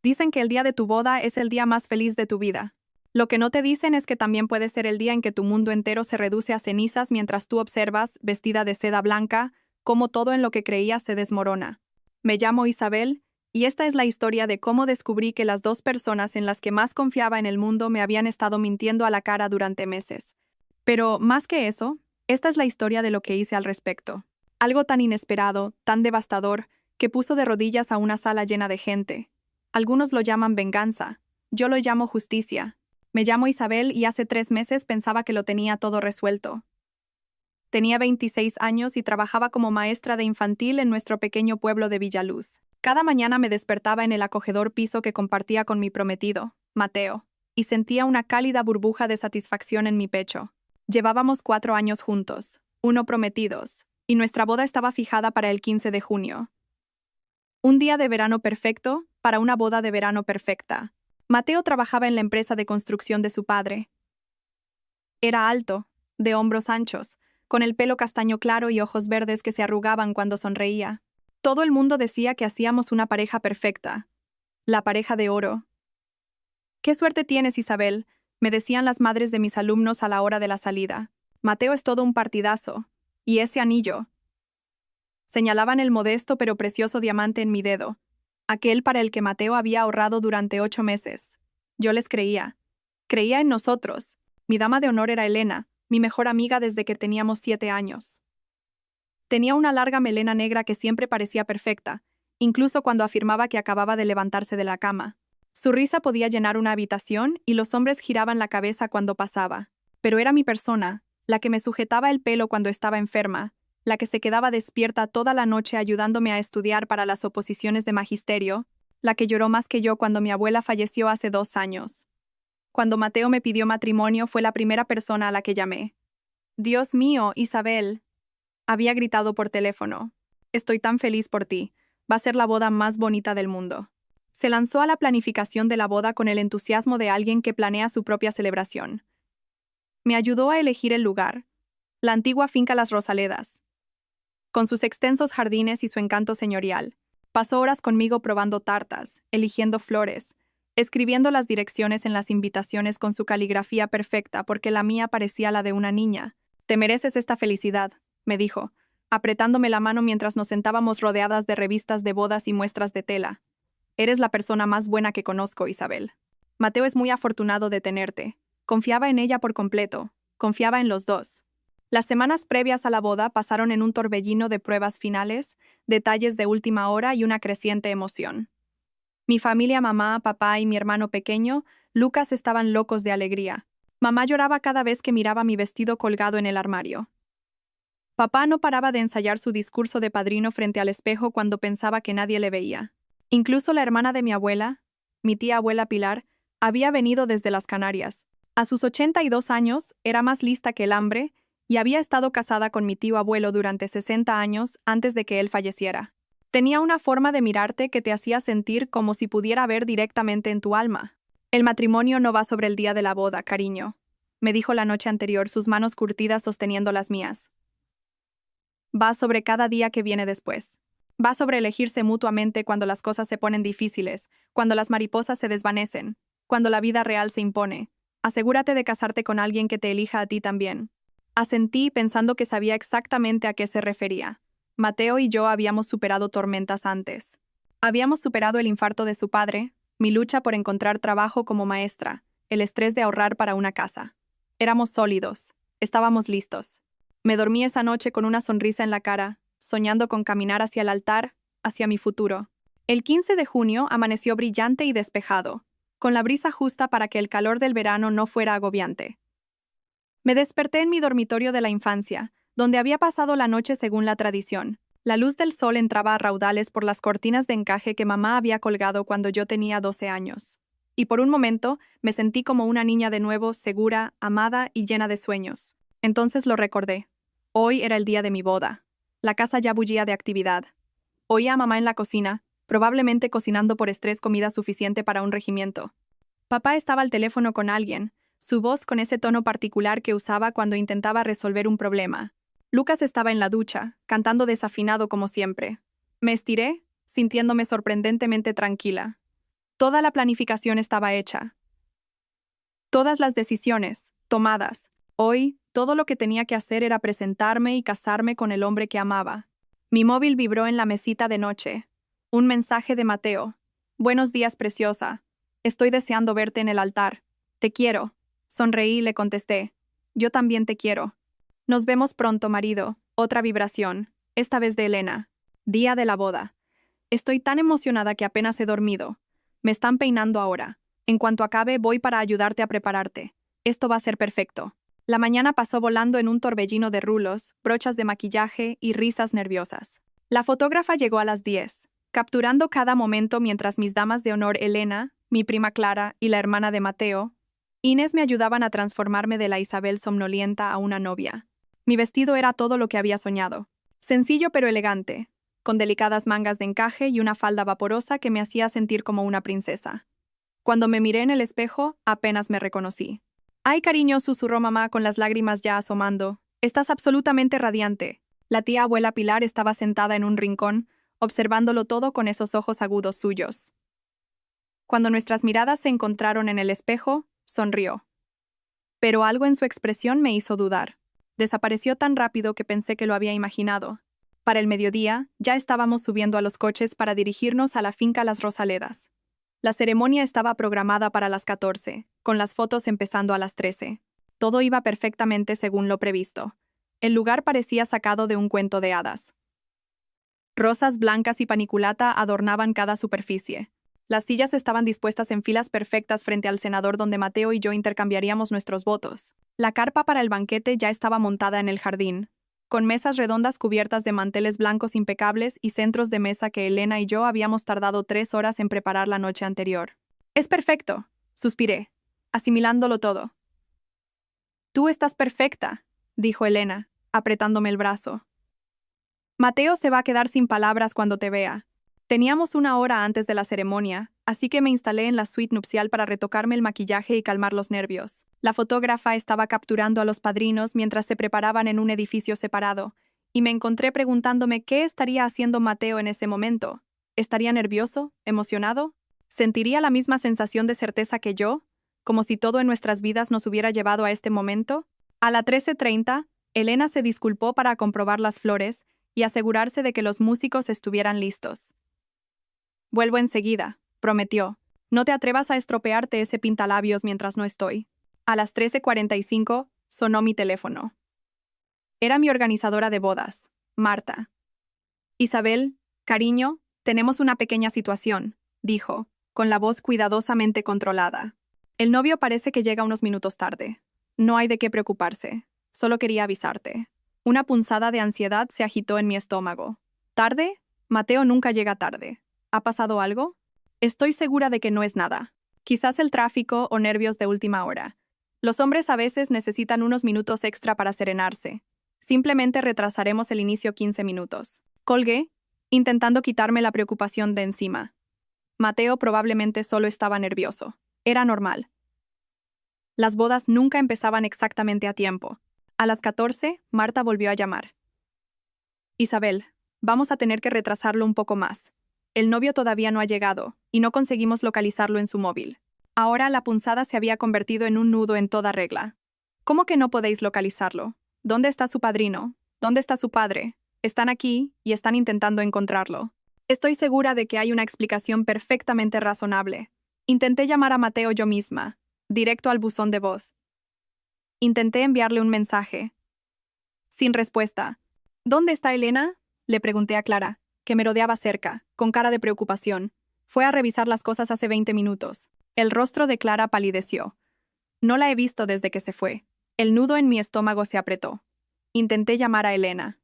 Dicen que el día de tu boda es el día más feliz de tu vida. Lo que no te dicen es que también puede ser el día en que tu mundo entero se reduce a cenizas mientras tú observas, vestida de seda blanca, cómo todo en lo que creías se desmorona. Me llamo Isabel, y esta es la historia de cómo descubrí que las dos personas en las que más confiaba en el mundo me habían estado mintiendo a la cara durante meses. Pero, más que eso, esta es la historia de lo que hice al respecto. Algo tan inesperado, tan devastador, que puso de rodillas a una sala llena de gente. Algunos lo llaman venganza. Yo lo llamo justicia. Me llamo Isabel y hace 3 meses pensaba que lo tenía todo resuelto. Tenía 26 años y trabajaba como maestra de infantil en nuestro pequeño pueblo de Villaluz. Cada mañana me despertaba en el acogedor piso que compartía con mi prometido, Mateo, y sentía una cálida burbuja de satisfacción en mi pecho. Llevábamos 4 años juntos, 1 prometidos, y nuestra boda estaba fijada para el 15 de junio. Un día de verano perfecto para una boda de verano perfecta. Mateo trabajaba en la empresa de construcción de su padre. Era alto, de hombros anchos, con el pelo castaño claro y ojos verdes que se arrugaban cuando sonreía. Todo el mundo decía que hacíamos una pareja perfecta. La pareja de oro. «¡Qué suerte tienes, Isabel!», me decían las madres de mis alumnos a la hora de la salida. «Mateo es todo un partidazo. Y ese anillo». Señalaban el modesto pero precioso diamante en mi dedo, aquel para el que Mateo había ahorrado durante 8 meses. Yo les creía. Creía en nosotros. Mi dama de honor era Elena, mi mejor amiga desde que teníamos 7 años. Tenía una larga melena negra que siempre parecía perfecta, incluso cuando afirmaba que acababa de levantarse de la cama. Su risa podía llenar una habitación y los hombres giraban la cabeza cuando pasaba. Pero era mi persona, la que me sujetaba el pelo cuando estaba enferma, la que se quedaba despierta toda la noche ayudándome a estudiar para las oposiciones de magisterio, la que lloró más que yo cuando mi abuela falleció hace 2 años. Cuando Mateo me pidió matrimonio fue la primera persona a la que llamé. «Dios mío, Isabel», había gritado por teléfono. «Estoy tan feliz por ti. Va a ser la boda más bonita del mundo». Se lanzó a la planificación de la boda con el entusiasmo de alguien que planea su propia celebración. Me ayudó a elegir el lugar, la antigua finca Las Rosaledas, con sus extensos jardines y su encanto señorial. Pasó horas conmigo probando tartas, eligiendo flores, escribiendo las direcciones en las invitaciones con su caligrafía perfecta porque la mía parecía la de una niña. «Te mereces esta felicidad», me dijo, apretándome la mano mientras nos sentábamos rodeadas de revistas de bodas y muestras de tela. «Eres la persona más buena que conozco, Isabel. Mateo es muy afortunado de tenerte». Confiaba en ella por completo, confiaba en los dos. Las semanas previas a la boda pasaron en un torbellino de pruebas finales, detalles de última hora y una creciente emoción. Mi familia, mamá, papá y mi hermano pequeño, Lucas, estaban locos de alegría. Mamá lloraba cada vez que miraba mi vestido colgado en el armario. Papá no paraba de ensayar su discurso de padrino frente al espejo cuando pensaba que nadie le veía. Incluso la hermana de mi abuela, mi tía abuela Pilar, había venido desde las Canarias. A sus 82 años, era más lista que el hambre y había estado casada con mi tío abuelo durante 60 años antes de que él falleciera. Tenía una forma de mirarte que te hacía sentir como si pudiera ver directamente en tu alma. «El matrimonio no va sobre el día de la boda, cariño», me dijo la noche anterior, sus manos curtidas sosteniendo las mías. «Va sobre cada día que viene después. Va sobre elegirse mutuamente cuando las cosas se ponen difíciles, cuando las mariposas se desvanecen, cuando la vida real se impone. Asegúrate de casarte con alguien que te elija a ti también». Asentí pensando que sabía exactamente a qué se refería. Mateo y yo habíamos superado tormentas antes. Habíamos superado el infarto de su padre, mi lucha por encontrar trabajo como maestra, el estrés de ahorrar para una casa. Éramos sólidos. Estábamos listos. Me dormí esa noche con una sonrisa en la cara, soñando con caminar hacia el altar, hacia mi futuro. El 15 de junio amaneció brillante y despejado, con la brisa justa para que el calor del verano no fuera agobiante. Me desperté en mi dormitorio de la infancia, donde había pasado la noche según la tradición. La luz del sol entraba a raudales por las cortinas de encaje que mamá había colgado cuando yo tenía 12 años. Y por un momento me sentí como una niña de nuevo, segura, amada y llena de sueños. Entonces lo recordé. Hoy era el día de mi boda. La casa ya bullía de actividad. Oía a mamá en la cocina, probablemente cocinando por estrés comida suficiente para un regimiento. Papá estaba al teléfono con alguien, su voz con ese tono particular que usaba cuando intentaba resolver un problema. Lucas estaba en la ducha, cantando desafinado como siempre. Me estiré, sintiéndome sorprendentemente tranquila. Toda la planificación estaba hecha. Todas las decisiones, tomadas. Hoy, todo lo que tenía que hacer era presentarme y casarme con el hombre que amaba. Mi móvil vibró en la mesita de noche. Un mensaje de Mateo. Buenos días, preciosa. Estoy deseando verte en el altar. Te quiero. Sonreí y le contesté. Yo también te quiero. Nos vemos pronto, marido. Otra vibración. Esta vez de Elena. Día de la boda. Estoy tan emocionada que apenas he dormido. Me están peinando ahora. En cuanto acabe, voy para ayudarte a prepararte. Esto va a ser perfecto. La mañana pasó volando en un torbellino de rulos, brochas de maquillaje y risas nerviosas. La fotógrafa llegó a las 10, capturando cada momento mientras mis damas de honor Elena, mi prima Clara y la hermana de Mateo, Inés, me ayudaban a transformarme de la Isabel somnolienta a una novia. Mi vestido era todo lo que había soñado. Sencillo pero elegante, con delicadas mangas de encaje y una falda vaporosa que me hacía sentir como una princesa. Cuando me miré en el espejo, apenas me reconocí. «Ay, cariño», susurró mamá con las lágrimas ya asomando. «Estás absolutamente radiante». La tía abuela Pilar estaba sentada en un rincón, observándolo todo con esos ojos agudos suyos. Cuando nuestras miradas se encontraron en el espejo, sonrió. Pero algo en su expresión me hizo dudar. Desapareció tan rápido que pensé que lo había imaginado. Para el mediodía, ya estábamos subiendo a los coches para dirigirnos a la finca Las Rosaledas. La ceremonia estaba programada para las 14, con las fotos empezando a las 13. Todo iba perfectamente según lo previsto. El lugar parecía sacado de un cuento de hadas. Rosas blancas y paniculata adornaban cada superficie. Las sillas estaban dispuestas en filas perfectas frente al cenador donde Mateo y yo intercambiaríamos nuestros votos. La carpa para el banquete ya estaba montada en el jardín, con mesas redondas cubiertas de manteles blancos impecables y centros de mesa que Elena y yo habíamos tardado 3 horas en preparar la noche anterior. «Es perfecto», suspiré, asimilándolo todo. «Tú estás perfecta», dijo Elena, apretándome el brazo. «Mateo se va a quedar sin palabras cuando te vea». Teníamos 1 hora antes de la ceremonia, así que me instalé en la suite nupcial para retocarme el maquillaje y calmar los nervios. La fotógrafa estaba capturando a los padrinos mientras se preparaban en un edificio separado, y me encontré preguntándome qué estaría haciendo Mateo en ese momento. ¿Estaría nervioso? ¿Emocionado? ¿Sentiría la misma sensación de certeza que yo? ¿Como si todo en nuestras vidas nos hubiera llevado a este momento? A las 13:30, Elena se disculpó para comprobar las flores y asegurarse de que los músicos estuvieran listos. «Vuelvo enseguida», prometió. «No te atrevas a estropearte ese pintalabios mientras no estoy». A las 13:45 sonó mi teléfono. Era mi organizadora de bodas, Marta. «Isabel, cariño, tenemos una pequeña situación», dijo, con la voz cuidadosamente controlada. «El novio parece que llega unos minutos tarde. No hay de qué preocuparse. Solo quería avisarte». Una punzada de ansiedad se agitó en mi estómago. ¿Tarde? Mateo nunca llega tarde. ¿Ha pasado algo? Estoy segura de que no es nada. Quizás el tráfico o nervios de última hora. Los hombres a veces necesitan unos minutos extra para serenarse. Simplemente retrasaremos el inicio 15 minutos. Colgué, intentando quitarme la preocupación de encima. Mateo probablemente solo estaba nervioso. Era normal. Las bodas nunca empezaban exactamente a tiempo. A las 14, Marta volvió a llamar. «Isabel, vamos a tener que retrasarlo un poco más. El novio todavía no ha llegado, y no conseguimos localizarlo en su móvil». Ahora la punzada se había convertido en un nudo en toda regla. «¿Cómo que no podéis localizarlo? ¿Dónde está su padrino? ¿Dónde está su padre? Están aquí y están intentando encontrarlo». Estoy segura de que hay una explicación perfectamente razonable. Intenté llamar a Mateo yo misma, directo al buzón de voz. Intenté enviarle un mensaje. Sin respuesta. «¿Dónde está Elena?», le pregunté a Clara, que me rodeaba cerca, con cara de preocupación. Fue a revisar las cosas hace 20 minutos. El rostro de Clara palideció. «No la he visto desde que se fue». El nudo en mi estómago se apretó. Intenté llamar a Elena.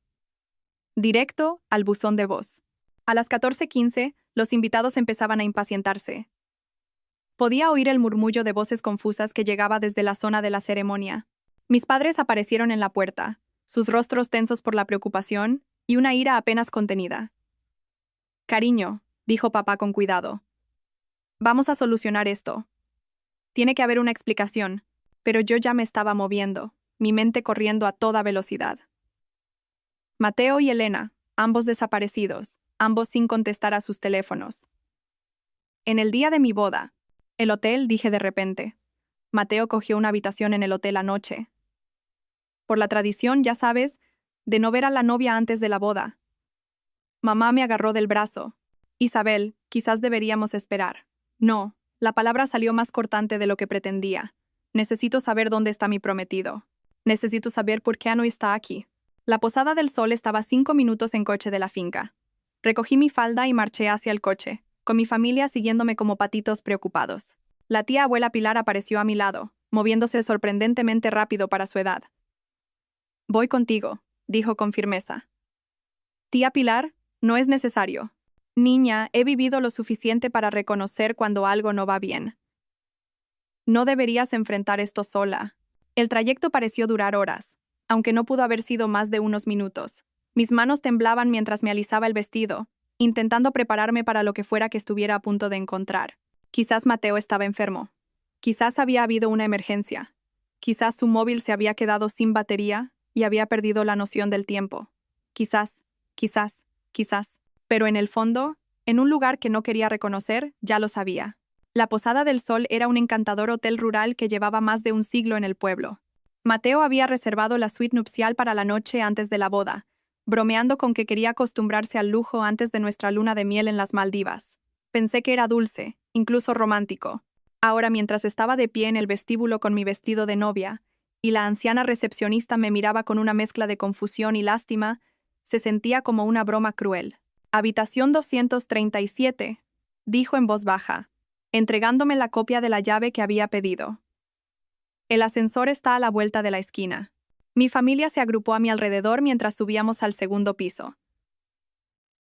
Directo al buzón de voz. A las 14:15, los invitados empezaban a impacientarse. Podía oír el murmullo de voces confusas que llegaba desde la zona de la ceremonia. Mis padres aparecieron en la puerta, sus rostros tensos por la preocupación y una ira apenas contenida. «Cariño», dijo papá con cuidado. «Vamos a solucionar esto. Tiene que haber una explicación», pero yo ya me estaba moviendo, mi mente corriendo a toda velocidad. Mateo y Elena, ambos desaparecidos, ambos sin contestar a sus teléfonos. En el día de mi boda. El hotel, dije de repente. Mateo cogió una habitación en el hotel anoche. Por la tradición, ya sabes, de no ver a la novia antes de la boda. Mamá me agarró del brazo. Isabel, quizás deberíamos esperar. No, la palabra salió más cortante de lo que pretendía. Necesito saber dónde está mi prometido. Necesito saber por qué no está aquí. La Posada del Sol estaba a 5 minutos en coche de la finca. Recogí mi falda y marché hacia el coche, con mi familia siguiéndome como patitos preocupados. La tía abuela Pilar apareció a mi lado, moviéndose sorprendentemente rápido para su edad. Voy contigo, dijo con firmeza. Tía Pilar, no es necesario. Niña, he vivido lo suficiente para reconocer cuando algo no va bien. No deberías enfrentar esto sola. El trayecto pareció durar horas, aunque no pudo haber sido más de unos minutos. Mis manos temblaban mientras me alisaba el vestido, intentando prepararme para lo que fuera que estuviera a punto de encontrar. Quizás Mateo estaba enfermo. Quizás había habido una emergencia. Quizás su móvil se había quedado sin batería y había perdido la noción del tiempo. Quizás. Pero en el fondo, en un lugar que no quería reconocer, ya lo sabía. La Posada del Sol era un encantador hotel rural que llevaba más de un siglo en el pueblo. Mateo había reservado la suite nupcial para la noche antes de la boda, bromeando con que quería acostumbrarse al lujo antes de nuestra luna de miel en las Maldivas. Pensé que era dulce, incluso romántico. Ahora, mientras estaba de pie en el vestíbulo con mi vestido de novia, y la anciana recepcionista me miraba con una mezcla de confusión y lástima, se sentía como una broma cruel. Habitación 237, dijo en voz baja, entregándome la copia de la llave que había pedido. El ascensor está a la vuelta de la esquina. Mi familia se agrupó a mi alrededor mientras subíamos al segundo piso.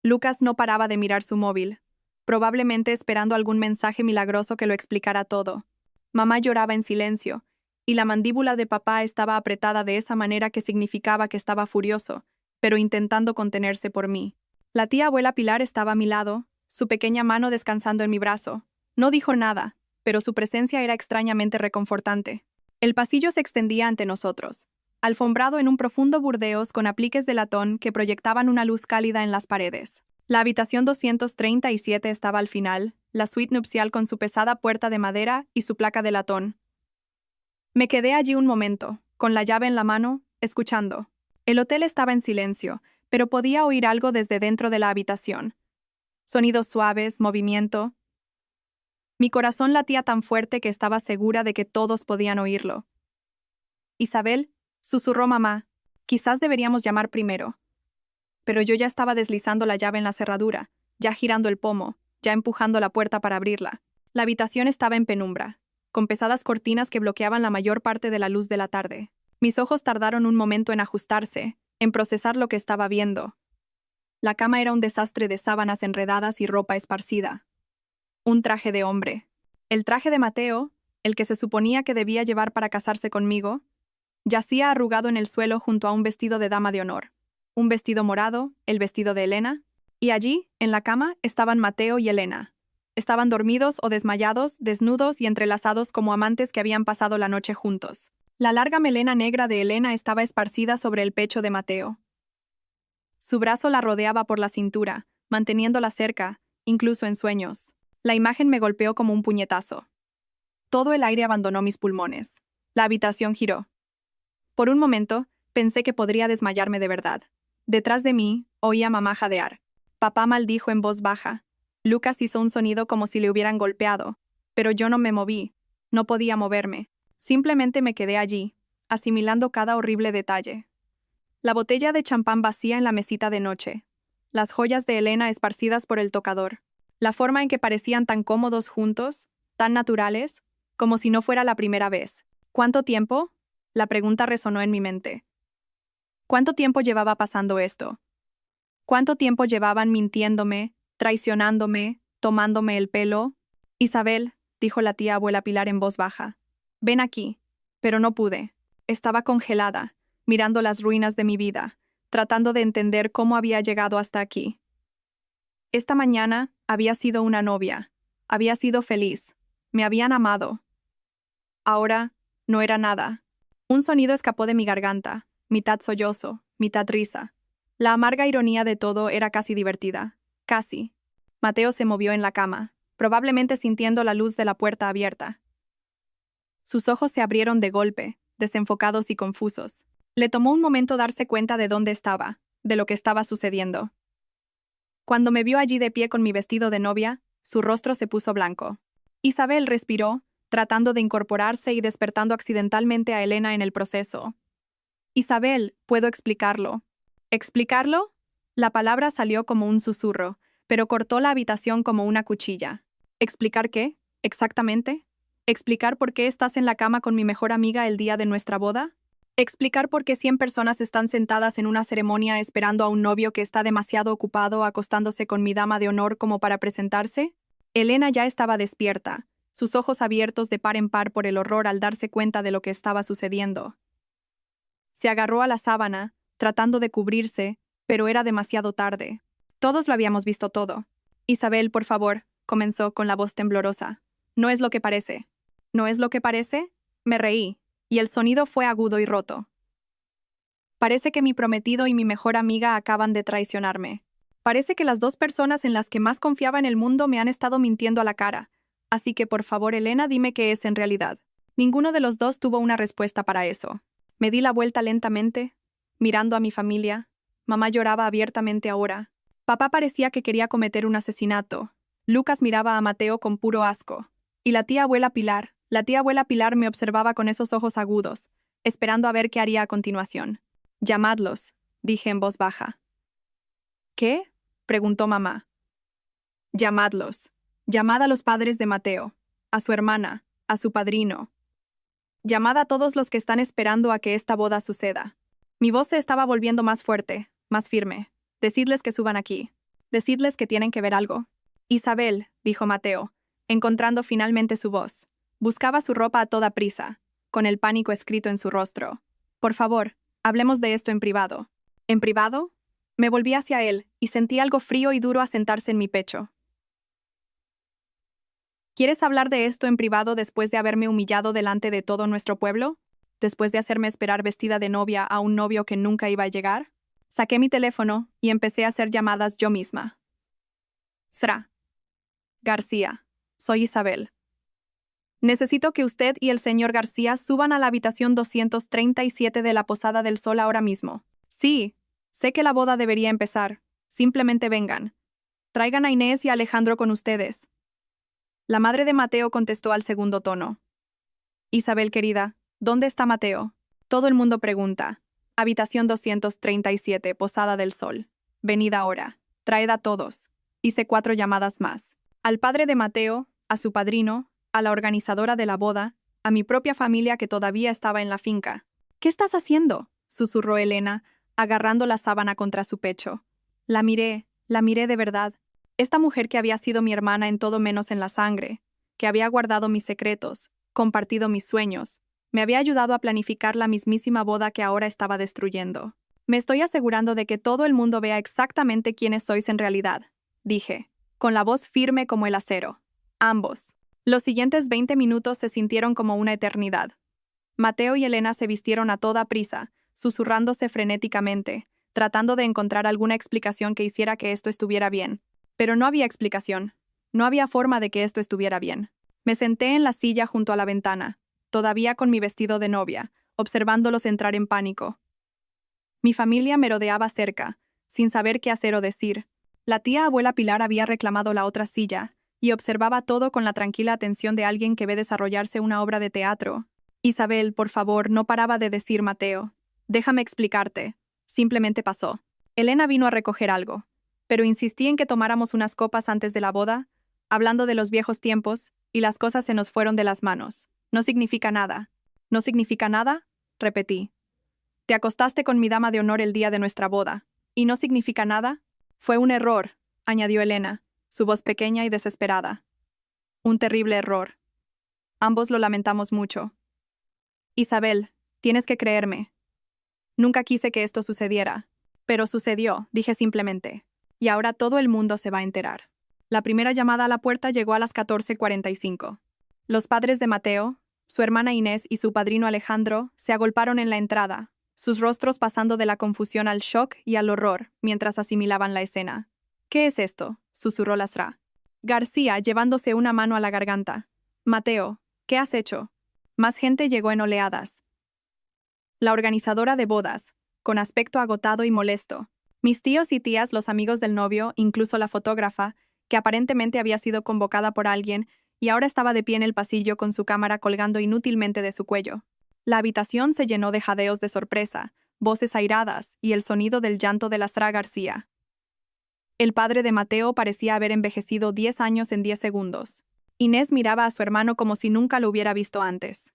Lucas no paraba de mirar su móvil, probablemente esperando algún mensaje milagroso que lo explicara todo. Mamá lloraba en silencio, y la mandíbula de papá estaba apretada de esa manera que significaba que estaba furioso, pero intentando contenerse por mí. La tía abuela Pilar estaba a mi lado, su pequeña mano descansando en mi brazo. No dijo nada, pero su presencia era extrañamente reconfortante. El pasillo se extendía ante nosotros, alfombrado en un profundo burdeos con apliques de latón que proyectaban una luz cálida en las paredes. La habitación 237 estaba al final, la suite nupcial con su pesada puerta de madera y su placa de latón. Me quedé allí un momento, con la llave en la mano, escuchando. El hotel estaba en silencio, pero podía oír algo desde dentro de la habitación. Sonidos suaves, movimiento. Mi corazón latía tan fuerte que estaba segura de que todos podían oírlo. Isabel, susurró mamá, quizás deberíamos llamar primero. Pero yo ya estaba deslizando la llave en la cerradura, ya girando el pomo, ya empujando la puerta para abrirla. La habitación estaba en penumbra, con pesadas cortinas que bloqueaban la mayor parte de la luz de la tarde. Mis ojos tardaron un momento en ajustarse, en procesar lo que estaba viendo. La cama era un desastre de sábanas enredadas y ropa esparcida. Un traje de hombre. El traje de Mateo, el que se suponía que debía llevar para casarse conmigo, yacía arrugado en el suelo junto a un vestido de dama de honor. Un vestido morado, el vestido de Elena, y allí, en la cama, estaban Mateo y Elena. Estaban dormidos o desmayados, desnudos y entrelazados como amantes que habían pasado la noche juntos. La larga melena negra de Elena estaba esparcida sobre el pecho de Mateo. Su brazo la rodeaba por la cintura, manteniéndola cerca, incluso en sueños. La imagen me golpeó como un puñetazo. Todo el aire abandonó mis pulmones. La habitación giró. Por un momento, pensé que podría desmayarme de verdad. Detrás de mí, oía a mamá jadear. Papá maldijo en voz baja. Lucas hizo un sonido como si le hubieran golpeado, pero yo no me moví, no podía moverme. Simplemente me quedé allí, asimilando cada horrible detalle. La botella de champán vacía en la mesita de noche. Las joyas de Elena esparcidas por el tocador. La forma en que parecían tan cómodos juntos, tan naturales, como si no fuera la primera vez. ¿Cuánto tiempo? La pregunta resonó en mi mente. ¿Cuánto tiempo llevaba pasando esto? ¿Cuánto tiempo llevaban mintiéndome, traicionándome, tomándome el pelo? Isabel, dijo la tía abuela Pilar en voz baja. Ven aquí. Pero no pude. Estaba congelada, mirando las ruinas de mi vida, tratando de entender cómo había llegado hasta aquí. Esta mañana había sido una novia. Había sido feliz. Me habían amado. Ahora, no era nada. Un sonido escapó de mi garganta, mitad sollozo, mitad risa. La amarga ironía de todo era casi divertida. Casi. Mateo se movió en la cama. probablemente sintiendo la luz de la puerta abierta. Sus ojos se abrieron de golpe, desenfocados y confusos. Le tomó un momento darse cuenta de dónde estaba, de lo que estaba sucediendo. Cuando me vio allí de pie con mi vestido de novia, su rostro se puso blanco. Isabel respiró, tratando de incorporarse y despertando accidentalmente a Elena en el proceso. Isabel, puedo explicarlo. ¿Explicarlo? La palabra salió como un susurro, pero cortó la habitación como una cuchilla. ¿Explicar qué? ¿Exactamente? ¿Explicar por qué estás en la cama con mi mejor amiga el día de nuestra boda? ¿Explicar por qué 100 personas están sentadas en una ceremonia esperando a un novio que está demasiado ocupado acostándose con mi dama de honor como para presentarse? Elena ya estaba despierta, sus ojos abiertos de par en par por el horror al darse cuenta de lo que estaba sucediendo. Se agarró a la sábana, tratando de cubrirse, pero era demasiado tarde. Todos lo habíamos visto todo. Isabel, por favor, comenzó con la voz temblorosa. No es lo que parece. ¿No es lo que parece? Me reí, y el sonido fue agudo y roto. Parece que mi prometido y mi mejor amiga acaban de traicionarme. Parece que las dos personas en las que más confiaba en el mundo me han estado mintiendo a la cara. Así que por favor, Elena, dime qué es en realidad. Ninguno de los dos tuvo una respuesta para eso. Me di la vuelta lentamente, mirando a mi familia. Mamá lloraba abiertamente ahora. Papá parecía que quería cometer un asesinato. Lucas miraba a Mateo con puro asco. Y la tía abuela Pilar me observaba con esos ojos agudos, esperando a ver qué haría a continuación. Llamadlos, dije en voz baja. ¿Qué? Preguntó mamá. Llamadlos. Llamad a los padres de Mateo, a su hermana, a su padrino. Llamad a todos los que están esperando a que esta boda suceda. Mi voz se estaba volviendo más fuerte, más firme. Decidles que suban aquí. Decidles que tienen que ver algo. Isabel, dijo Mateo, encontrando finalmente su voz. Buscaba su ropa a toda prisa, con el pánico escrito en su rostro. Por favor, hablemos de esto en privado. ¿En privado? Me volví hacia él y sentí algo frío y duro asentarse en mi pecho. ¿Quieres hablar de esto en privado después de haberme humillado delante de todo nuestro pueblo? ¿Después de hacerme esperar vestida de novia a un novio que nunca iba a llegar? Saqué mi teléfono y empecé a hacer llamadas yo misma. Sra. García. Soy Isabel. Necesito que usted y el señor García suban a la habitación 237 de la Posada del Sol ahora mismo. Sí, sé que la boda debería empezar. Simplemente vengan. Traigan a Inés y a Alejandro con ustedes. La madre de Mateo contestó al segundo tono. Isabel querida, ¿dónde está Mateo? Todo el mundo pregunta. Habitación 237, Posada del Sol. Venid ahora. Traed a todos. Hice 4 llamadas más. Al padre de Mateo, a su padrino, a la organizadora de la boda, a mi propia familia que todavía estaba en la finca. ¿Qué estás haciendo?, susurró Elena, agarrando la sábana contra su pecho. La miré de verdad. Esta mujer que había sido mi hermana en todo menos en la sangre, que había guardado mis secretos, compartido mis sueños, me había ayudado a planificar la mismísima boda que ahora estaba destruyendo. Me estoy asegurando de que todo el mundo vea exactamente quiénes sois en realidad, dije, con la voz firme como el acero. Ambos. Los siguientes 20 minutos se sintieron como una eternidad. Mateo y Elena se vistieron a toda prisa, susurrándose frenéticamente, tratando de encontrar alguna explicación que hiciera que esto estuviera bien. Pero no había explicación. No había forma de que esto estuviera bien. Me senté en la silla junto a la ventana, todavía con mi vestido de novia, observándolos entrar en pánico. Mi familia me rodeaba cerca, sin saber qué hacer o decir. La tía abuela Pilar había reclamado la otra silla, y observaba todo con la tranquila atención de alguien que ve desarrollarse una obra de teatro. Isabel, por favor, no paraba de decir Mateo. Déjame explicarte. Simplemente pasó. Elena vino a recoger algo, pero insistí en que tomáramos unas copas antes de la boda, hablando de los viejos tiempos, y las cosas se nos fueron de las manos. No significa nada. ¿No significa nada? Repetí. Te acostaste con mi dama de honor el día de nuestra boda. ¿Y no significa nada? Fue un error, añadió Elena, su voz pequeña y desesperada. Un terrible error. Ambos lo lamentamos mucho. Isabel, tienes que creerme. Nunca quise que esto sucediera. Pero sucedió, dije simplemente. Y ahora todo el mundo se va a enterar. La primera llamada a la puerta llegó a las 14:45. Los padres de Mateo, su hermana Inés y su padrino Alejandro se agolparon en la entrada, sus rostros pasando de la confusión al shock y al horror mientras asimilaban la escena. ¿Qué es esto?, susurró la Sra. García, llevándose una mano a la garganta. Mateo, ¿qué has hecho? Más gente llegó en oleadas. La organizadora de bodas, con aspecto agotado y molesto. Mis tíos y tías, los amigos del novio, incluso la fotógrafa, que aparentemente había sido convocada por alguien y ahora estaba de pie en el pasillo con su cámara colgando inútilmente de su cuello. La habitación se llenó de jadeos de sorpresa, voces airadas y el sonido del llanto de la Sra. García. El padre de Mateo parecía haber envejecido 10 años en 10 segundos. Inés miraba a su hermano como si nunca lo hubiera visto antes.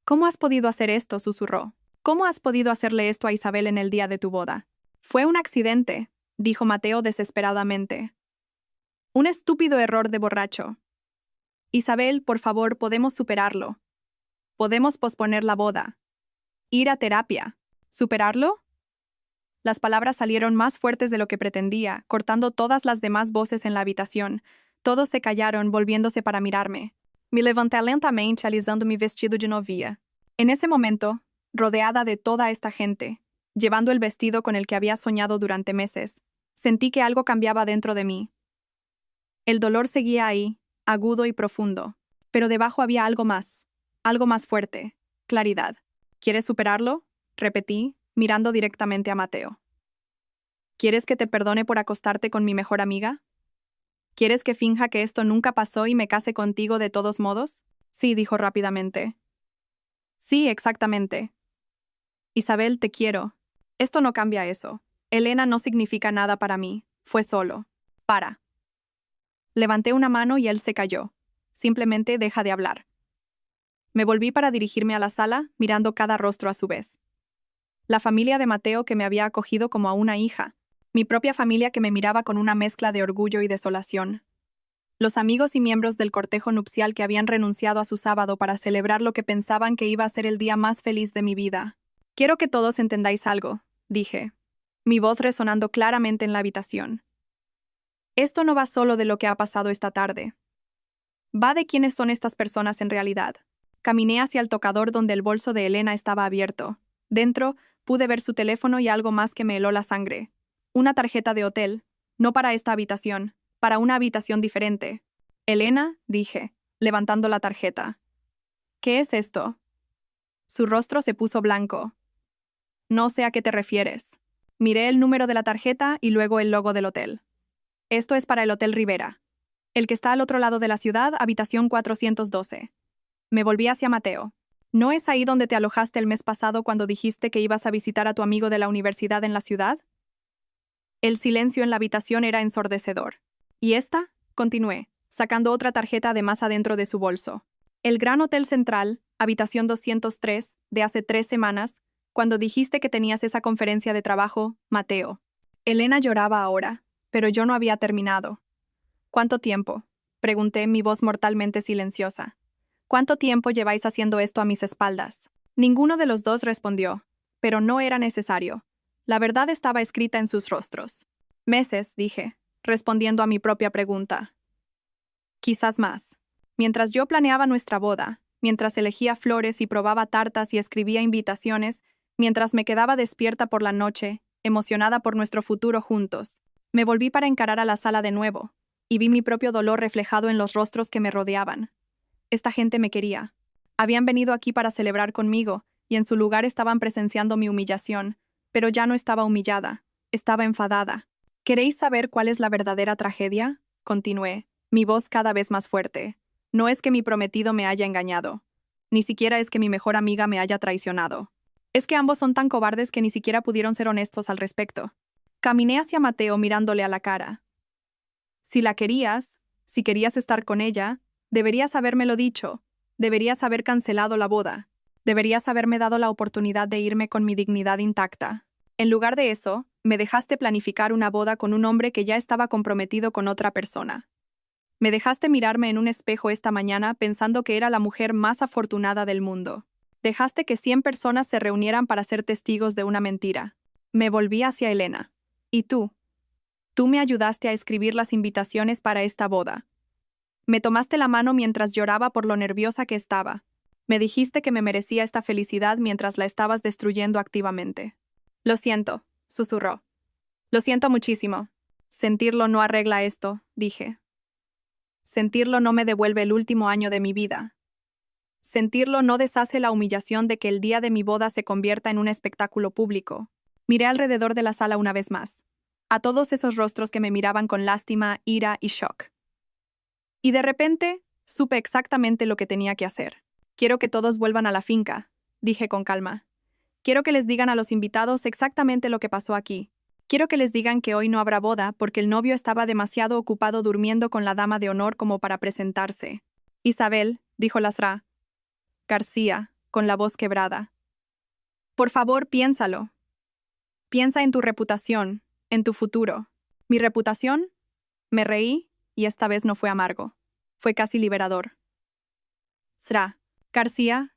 ¿Cómo has podido hacer esto?, susurró. ¿Cómo has podido hacerle esto a Isabel en el día de tu boda? Fue un accidente, dijo Mateo desesperadamente. Un estúpido error de borracho. Isabel, por favor, podemos superarlo. Podemos posponer la boda. Ir a terapia. ¿Superarlo? Las palabras salieron más fuertes de lo que pretendía, cortando todas las demás voces en la habitación. Todos se callaron, volviéndose para mirarme. Me levanté lentamente alisando mi vestido de novia. En ese momento, rodeada de toda esta gente, llevando el vestido con el que había soñado durante meses, sentí que algo cambiaba dentro de mí. El dolor seguía ahí, agudo y profundo, pero debajo había algo más fuerte, claridad. ¿Quieres superarlo?, repetí, mirando directamente a Mateo. ¿Quieres que te perdone por acostarte con mi mejor amiga? ¿Quieres que finja que esto nunca pasó y me case contigo de todos modos? Sí, dijo rápidamente. Sí, exactamente. Isabel, te quiero. Esto no cambia eso. Elena no significa nada para mí. Fue solo. Para. Levanté una mano y él se cayó. Simplemente deja de hablar. Me volví para dirigirme a la sala, mirando cada rostro a su vez. La familia de Mateo, que me había acogido como a una hija. Mi propia familia, que me miraba con una mezcla de orgullo y desolación. Los amigos y miembros del cortejo nupcial que habían renunciado a su sábado para celebrar lo que pensaban que iba a ser el día más feliz de mi vida. Quiero que todos entendáis algo, dije, mi voz resonando claramente en la habitación. Esto no va solo de lo que ha pasado esta tarde. Va de quiénes son estas personas en realidad. Caminé hacia el tocador donde el bolso de Elena estaba abierto. Dentro, pude ver su teléfono y algo más que me heló la sangre. Una tarjeta de hotel, no para esta habitación, para una habitación diferente. Elena, dije, levantando la tarjeta. ¿Qué es esto? Su rostro se puso blanco. No sé a qué te refieres. Miré el número de la tarjeta y luego el logo del hotel. Esto es para el Hotel Rivera. El que está al otro lado de la ciudad, habitación 412. Me volví hacia Mateo. ¿No es ahí donde te alojaste el mes pasado cuando dijiste que ibas a visitar a tu amigo de la universidad en la ciudad? El silencio en la habitación era ensordecedor. ¿Y esta? Continué, sacando otra tarjeta de más adentro de su bolso. El Gran Hotel Central, habitación 203, de hace 3 semanas, cuando dijiste que tenías esa conferencia de trabajo, Mateo. Elena lloraba ahora, pero yo no había terminado. ¿Cuánto tiempo?, pregunté, mi voz mortalmente silenciosa. ¿Cuánto tiempo lleváis haciendo esto a mis espaldas? Ninguno de los dos respondió, pero no era necesario. La verdad estaba escrita en sus rostros. Meses, dije, respondiendo a mi propia pregunta. Quizás más. Mientras yo planeaba nuestra boda, mientras elegía flores y probaba tartas y escribía invitaciones, mientras me quedaba despierta por la noche, emocionada por nuestro futuro juntos, me volví para encarar a la sala de nuevo, y vi mi propio dolor reflejado en los rostros que me rodeaban. Esta gente me quería. Habían venido aquí para celebrar conmigo, y en su lugar estaban presenciando mi humillación, pero ya no estaba humillada, estaba enfadada. ¿Queréis saber cuál es la verdadera tragedia?, continué, mi voz cada vez más fuerte. No es que mi prometido me haya engañado. Ni siquiera es que mi mejor amiga me haya traicionado. Es que ambos son tan cobardes que ni siquiera pudieron ser honestos al respecto. Caminé hacia Mateo mirándole a la cara. Si la querías, si querías estar con ella, deberías habérmelo dicho, deberías haber cancelado la boda, deberías haberme dado la oportunidad de irme con mi dignidad intacta. En lugar de eso, me dejaste planificar una boda con un hombre que ya estaba comprometido con otra persona. Me dejaste mirarme en un espejo esta mañana pensando que era la mujer más afortunada del mundo. Dejaste que 100 personas se reunieran para ser testigos de una mentira. Me volví hacia Elena. ¿Y tú? Tú me ayudaste a escribir las invitaciones para esta boda. Me tomaste la mano mientras lloraba por lo nerviosa que estaba. Me dijiste que me merecía esta felicidad mientras la estabas destruyendo activamente. Lo siento, susurró. Lo siento muchísimo. Sentirlo no arregla esto, dije. Sentirlo no me devuelve el último año de mi vida. Sentirlo no deshace la humillación de que el día de mi boda se convierta en un espectáculo público. Miré alrededor de la sala una vez más, a todos esos rostros que me miraban con lástima, ira y shock. Y de repente, supe exactamente lo que tenía que hacer. Quiero que todos vuelvan a la finca, dije con calma. Quiero que les digan a los invitados exactamente lo que pasó aquí. Quiero que les digan que hoy no habrá boda porque el novio estaba demasiado ocupado durmiendo con la dama de honor como para presentarse. Isabel, dijo Lasra García, con la voz quebrada. Por favor, piénsalo. Piensa en tu reputación, en tu futuro. ¿Mi reputación? Me reí, y esta vez no fue amargo. Fue casi liberador. Sra. García,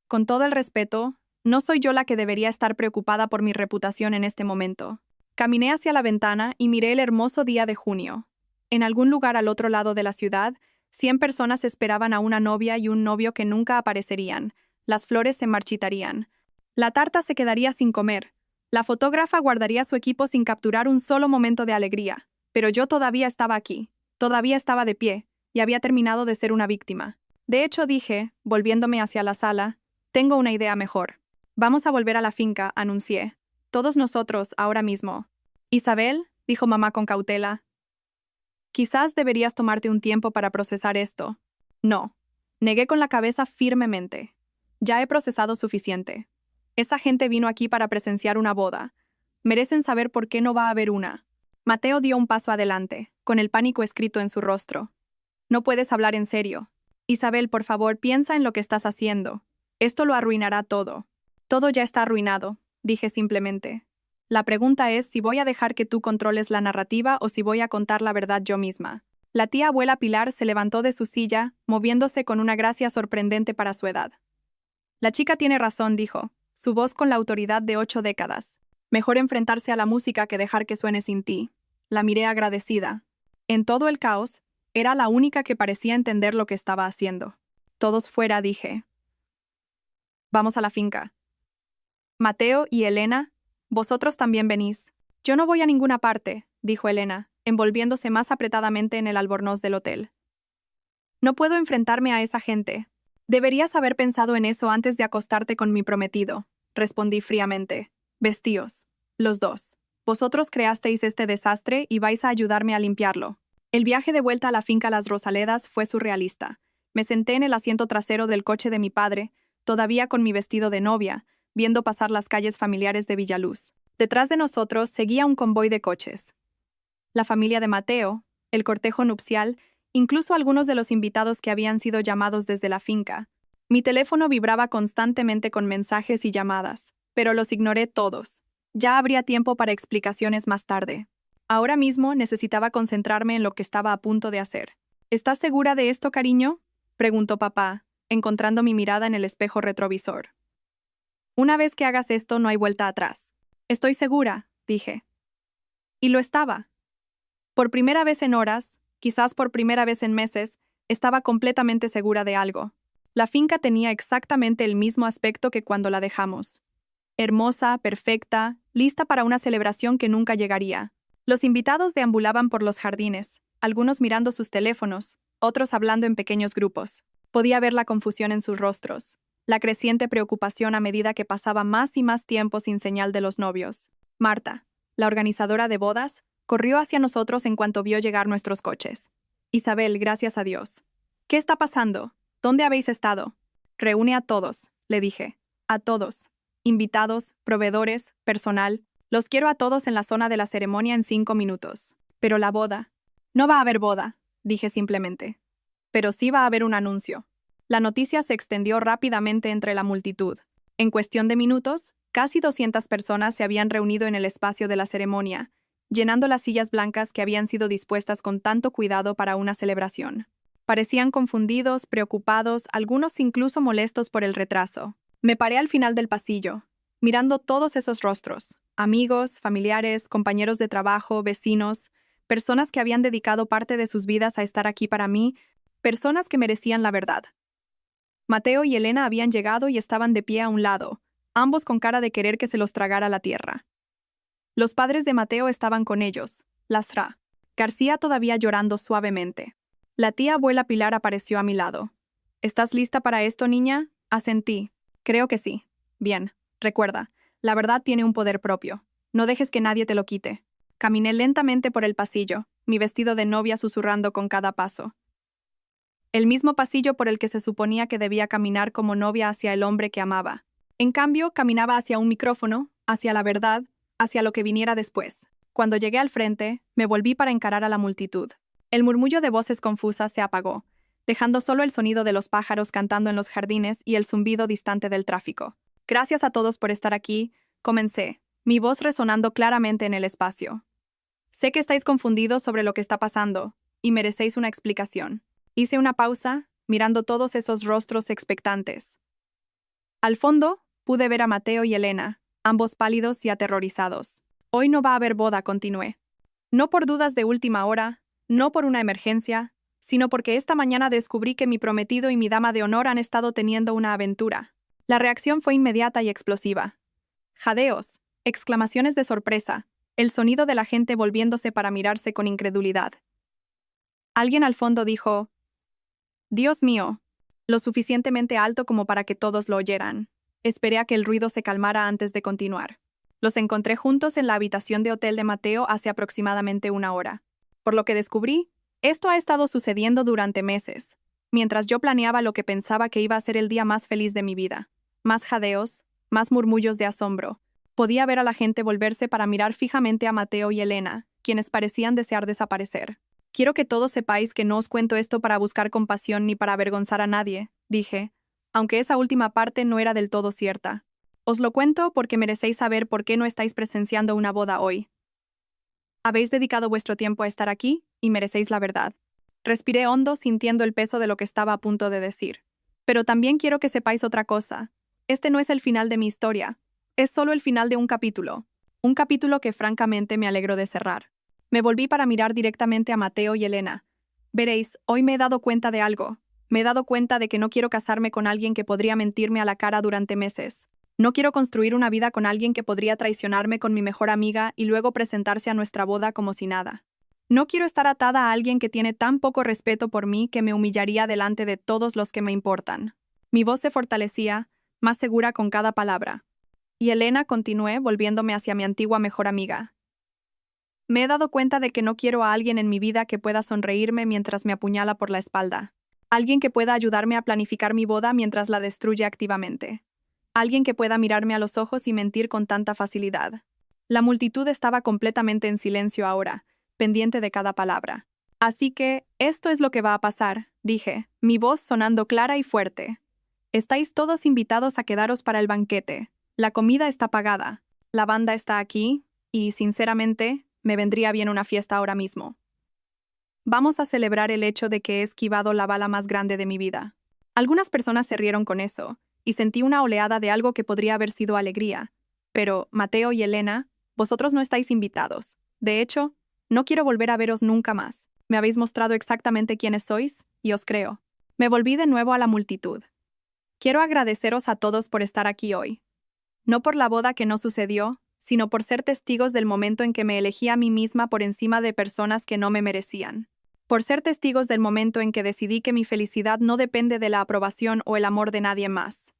con todo el respeto, no soy yo la que debería estar preocupada por mi reputación en este momento. Caminé hacia la ventana y miré el hermoso día de junio. En algún lugar al otro lado de la ciudad, 100 personas esperaban a una novia y un novio que nunca aparecerían. Las flores se marchitarían. La tarta se quedaría sin comer. La fotógrafa guardaría su equipo sin capturar un solo momento de alegría. Pero yo todavía estaba aquí. Todavía estaba de pie, y había terminado de ser una víctima. De hecho, dije, volviéndome hacia la sala, tengo una idea mejor. Vamos a volver a la finca, anuncié. Todos nosotros, ahora mismo. Isabel, dijo mamá con cautela. Quizás deberías tomarte un tiempo para procesar esto. No. Negué con la cabeza firmemente. Ya he procesado suficiente. Esa gente vino aquí para presenciar una boda. Merecen saber por qué no va a haber una. Mateo dio un paso adelante, con el pánico escrito en su rostro. No puedes hablar en serio. Isabel, por favor, piensa en lo que estás haciendo. Esto lo arruinará todo. Todo ya está arruinado, dije simplemente. La pregunta es si voy a dejar que tú controles la narrativa o si voy a contar la verdad yo misma. La tía abuela Pilar se levantó de su silla, moviéndose con una gracia sorprendente para su edad. La chica tiene razón, dijo, su voz con la autoridad de 8 décadas. Mejor enfrentarse a la música que dejar que suene sin ti. La miré agradecida. En todo el caos, era la única que parecía entender lo que estaba haciendo. Todos fuera, dije. Vamos a la finca. Mateo y Elena, vosotros también venís. Yo no voy a ninguna parte, dijo Elena, envolviéndose más apretadamente en el albornoz del hotel. No puedo enfrentarme a esa gente. Deberías haber pensado en eso antes de acostarte con mi prometido, respondí fríamente. Vestíos. Los dos. Vosotros creasteis este desastre y vais a ayudarme a limpiarlo. El viaje de vuelta a la finca Las Rosaledas fue surrealista. Me senté en el asiento trasero del coche de mi padre, todavía con mi vestido de novia, viendo pasar las calles familiares de Villaluz. Detrás de nosotros seguía un convoy de coches. La familia de Mateo, el cortejo nupcial, incluso algunos de los invitados que habían sido llamados desde la finca. Mi teléfono vibraba constantemente con mensajes y llamadas, pero los ignoré todos. Ya habría tiempo para explicaciones más tarde. Ahora mismo necesitaba concentrarme en lo que estaba a punto de hacer. ¿Estás segura de esto, cariño?, preguntó papá, encontrando mi mirada en el espejo retrovisor. Una vez que hagas esto, no hay vuelta atrás. Estoy segura, dije. Y lo estaba. Por primera vez en horas, quizás por primera vez en meses, estaba completamente segura de algo. La finca tenía exactamente el mismo aspecto que cuando la dejamos. Hermosa, perfecta, lista para una celebración que nunca llegaría. Los invitados deambulaban por los jardines, algunos mirando sus teléfonos, otros hablando en pequeños grupos. Podía ver la confusión en sus rostros, la creciente preocupación a medida que pasaba más y más tiempo sin señal de los novios. Marta, la organizadora de bodas, corrió hacia nosotros en cuanto vio llegar nuestros coches. Isabel, gracias a Dios. ¿Qué está pasando? ¿Dónde habéis estado? Reúne a todos, le dije. A todos. Invitados, proveedores, personal. Los quiero a todos en la zona de la ceremonia en 5 minutos. Pero la boda. No va a haber boda, dije simplemente. Pero sí va a haber un anuncio. La noticia se extendió rápidamente entre la multitud. En cuestión de minutos, casi 200 personas se habían reunido en el espacio de la ceremonia, llenando las sillas blancas que habían sido dispuestas con tanto cuidado para una celebración. Parecían confundidos, preocupados, algunos incluso molestos por el retraso. Me paré al final del pasillo, mirando todos esos rostros, amigos, familiares, compañeros de trabajo, vecinos, personas que habían dedicado parte de sus vidas a estar aquí para mí, personas que merecían la verdad. Mateo y Elena habían llegado y estaban de pie a un lado, ambos con cara de querer que se los tragara la tierra. Los padres de Mateo estaban con ellos, Lasra García todavía llorando suavemente. La tía abuela Pilar apareció a mi lado. ¿Estás lista para esto, niña? Asentí. Creo que sí. Bien. Recuerda, la verdad tiene un poder propio. No dejes que nadie te lo quite. Caminé lentamente por el pasillo, mi vestido de novia susurrando con cada paso. El mismo pasillo por el que se suponía que debía caminar como novia hacia el hombre que amaba. En cambio, caminaba hacia un micrófono, hacia la verdad, hacia lo que viniera después. Cuando llegué al frente, me volví para encarar a la multitud. El murmullo de voces confusas se apagó, dejando solo el sonido de los pájaros cantando en los jardines y el zumbido distante del tráfico. Gracias a todos por estar aquí, comencé, mi voz resonando claramente en el espacio. Sé que estáis confundidos sobre lo que está pasando, y merecéis una explicación. Hice una pausa, mirando todos esos rostros expectantes. Al fondo, pude ver a Mateo y Elena, ambos pálidos y aterrorizados. Hoy no va a haber boda, continué. No por dudas de última hora, no por una emergencia, sino porque esta mañana descubrí que mi prometido y mi dama de honor han estado teniendo una aventura. La reacción fue inmediata y explosiva. Jadeos, exclamaciones de sorpresa, el sonido de la gente volviéndose para mirarse con incredulidad. Alguien al fondo dijo: «Dios mío», lo suficientemente alto como para que todos lo oyeran. Esperé a que el ruido se calmara antes de continuar. Los encontré juntos en la habitación de hotel de Mateo hace aproximadamente una hora. Por lo que descubrí, esto ha estado sucediendo durante meses, mientras yo planeaba lo que pensaba que iba a ser el día más feliz de mi vida. Más jadeos, más murmullos de asombro. Podía ver a la gente volverse para mirar fijamente a Mateo y Elena, quienes parecían desear desaparecer. Quiero que todos sepáis que no os cuento esto para buscar compasión ni para avergonzar a nadie, dije, aunque esa última parte no era del todo cierta. Os lo cuento porque merecéis saber por qué no estáis presenciando una boda hoy. Habéis dedicado vuestro tiempo a estar aquí y merecéis la verdad. Respiré hondo sintiendo el peso de lo que estaba a punto de decir. Pero también quiero que sepáis otra cosa. Este no es el final de mi historia. Es solo el final de un capítulo. Un capítulo que francamente me alegro de cerrar. Me volví para mirar directamente a Mateo y Elena. Veréis, hoy me he dado cuenta de algo. Me he dado cuenta de que no quiero casarme con alguien que podría mentirme a la cara durante meses. No quiero construir una vida con alguien que podría traicionarme con mi mejor amiga y luego presentarse a nuestra boda como si nada. No quiero estar atada a alguien que tiene tan poco respeto por mí que me humillaría delante de todos los que me importan. Mi voz se fortalecía, más segura con cada palabra. Y Elena, continué, volviéndome hacia mi antigua mejor amiga. Me he dado cuenta de que no quiero a alguien en mi vida que pueda sonreírme mientras me apuñala por la espalda. Alguien que pueda ayudarme a planificar mi boda mientras la destruye activamente. Alguien que pueda mirarme a los ojos y mentir con tanta facilidad. La multitud estaba completamente en silencio ahora, pendiente de cada palabra. Así que, esto es lo que va a pasar, dije, mi voz sonando clara y fuerte. Estáis todos invitados a quedaros para el banquete. La comida está pagada. La banda está aquí, y, sinceramente, me vendría bien una fiesta ahora mismo. Vamos a celebrar el hecho de que he esquivado la bala más grande de mi vida. Algunas personas se rieron con eso, y sentí una oleada de algo que podría haber sido alegría. Pero, Mateo y Elena, vosotros no estáis invitados. De hecho, no quiero volver a veros nunca más. Me habéis mostrado exactamente quiénes sois, y os creo. Me volví de nuevo a la multitud. Quiero agradeceros a todos por estar aquí hoy. No por la boda que no sucedió, sino por ser testigos del momento en que me elegí a mí misma por encima de personas que no me merecían. Por ser testigos del momento en que decidí que mi felicidad no depende de la aprobación o el amor de nadie más.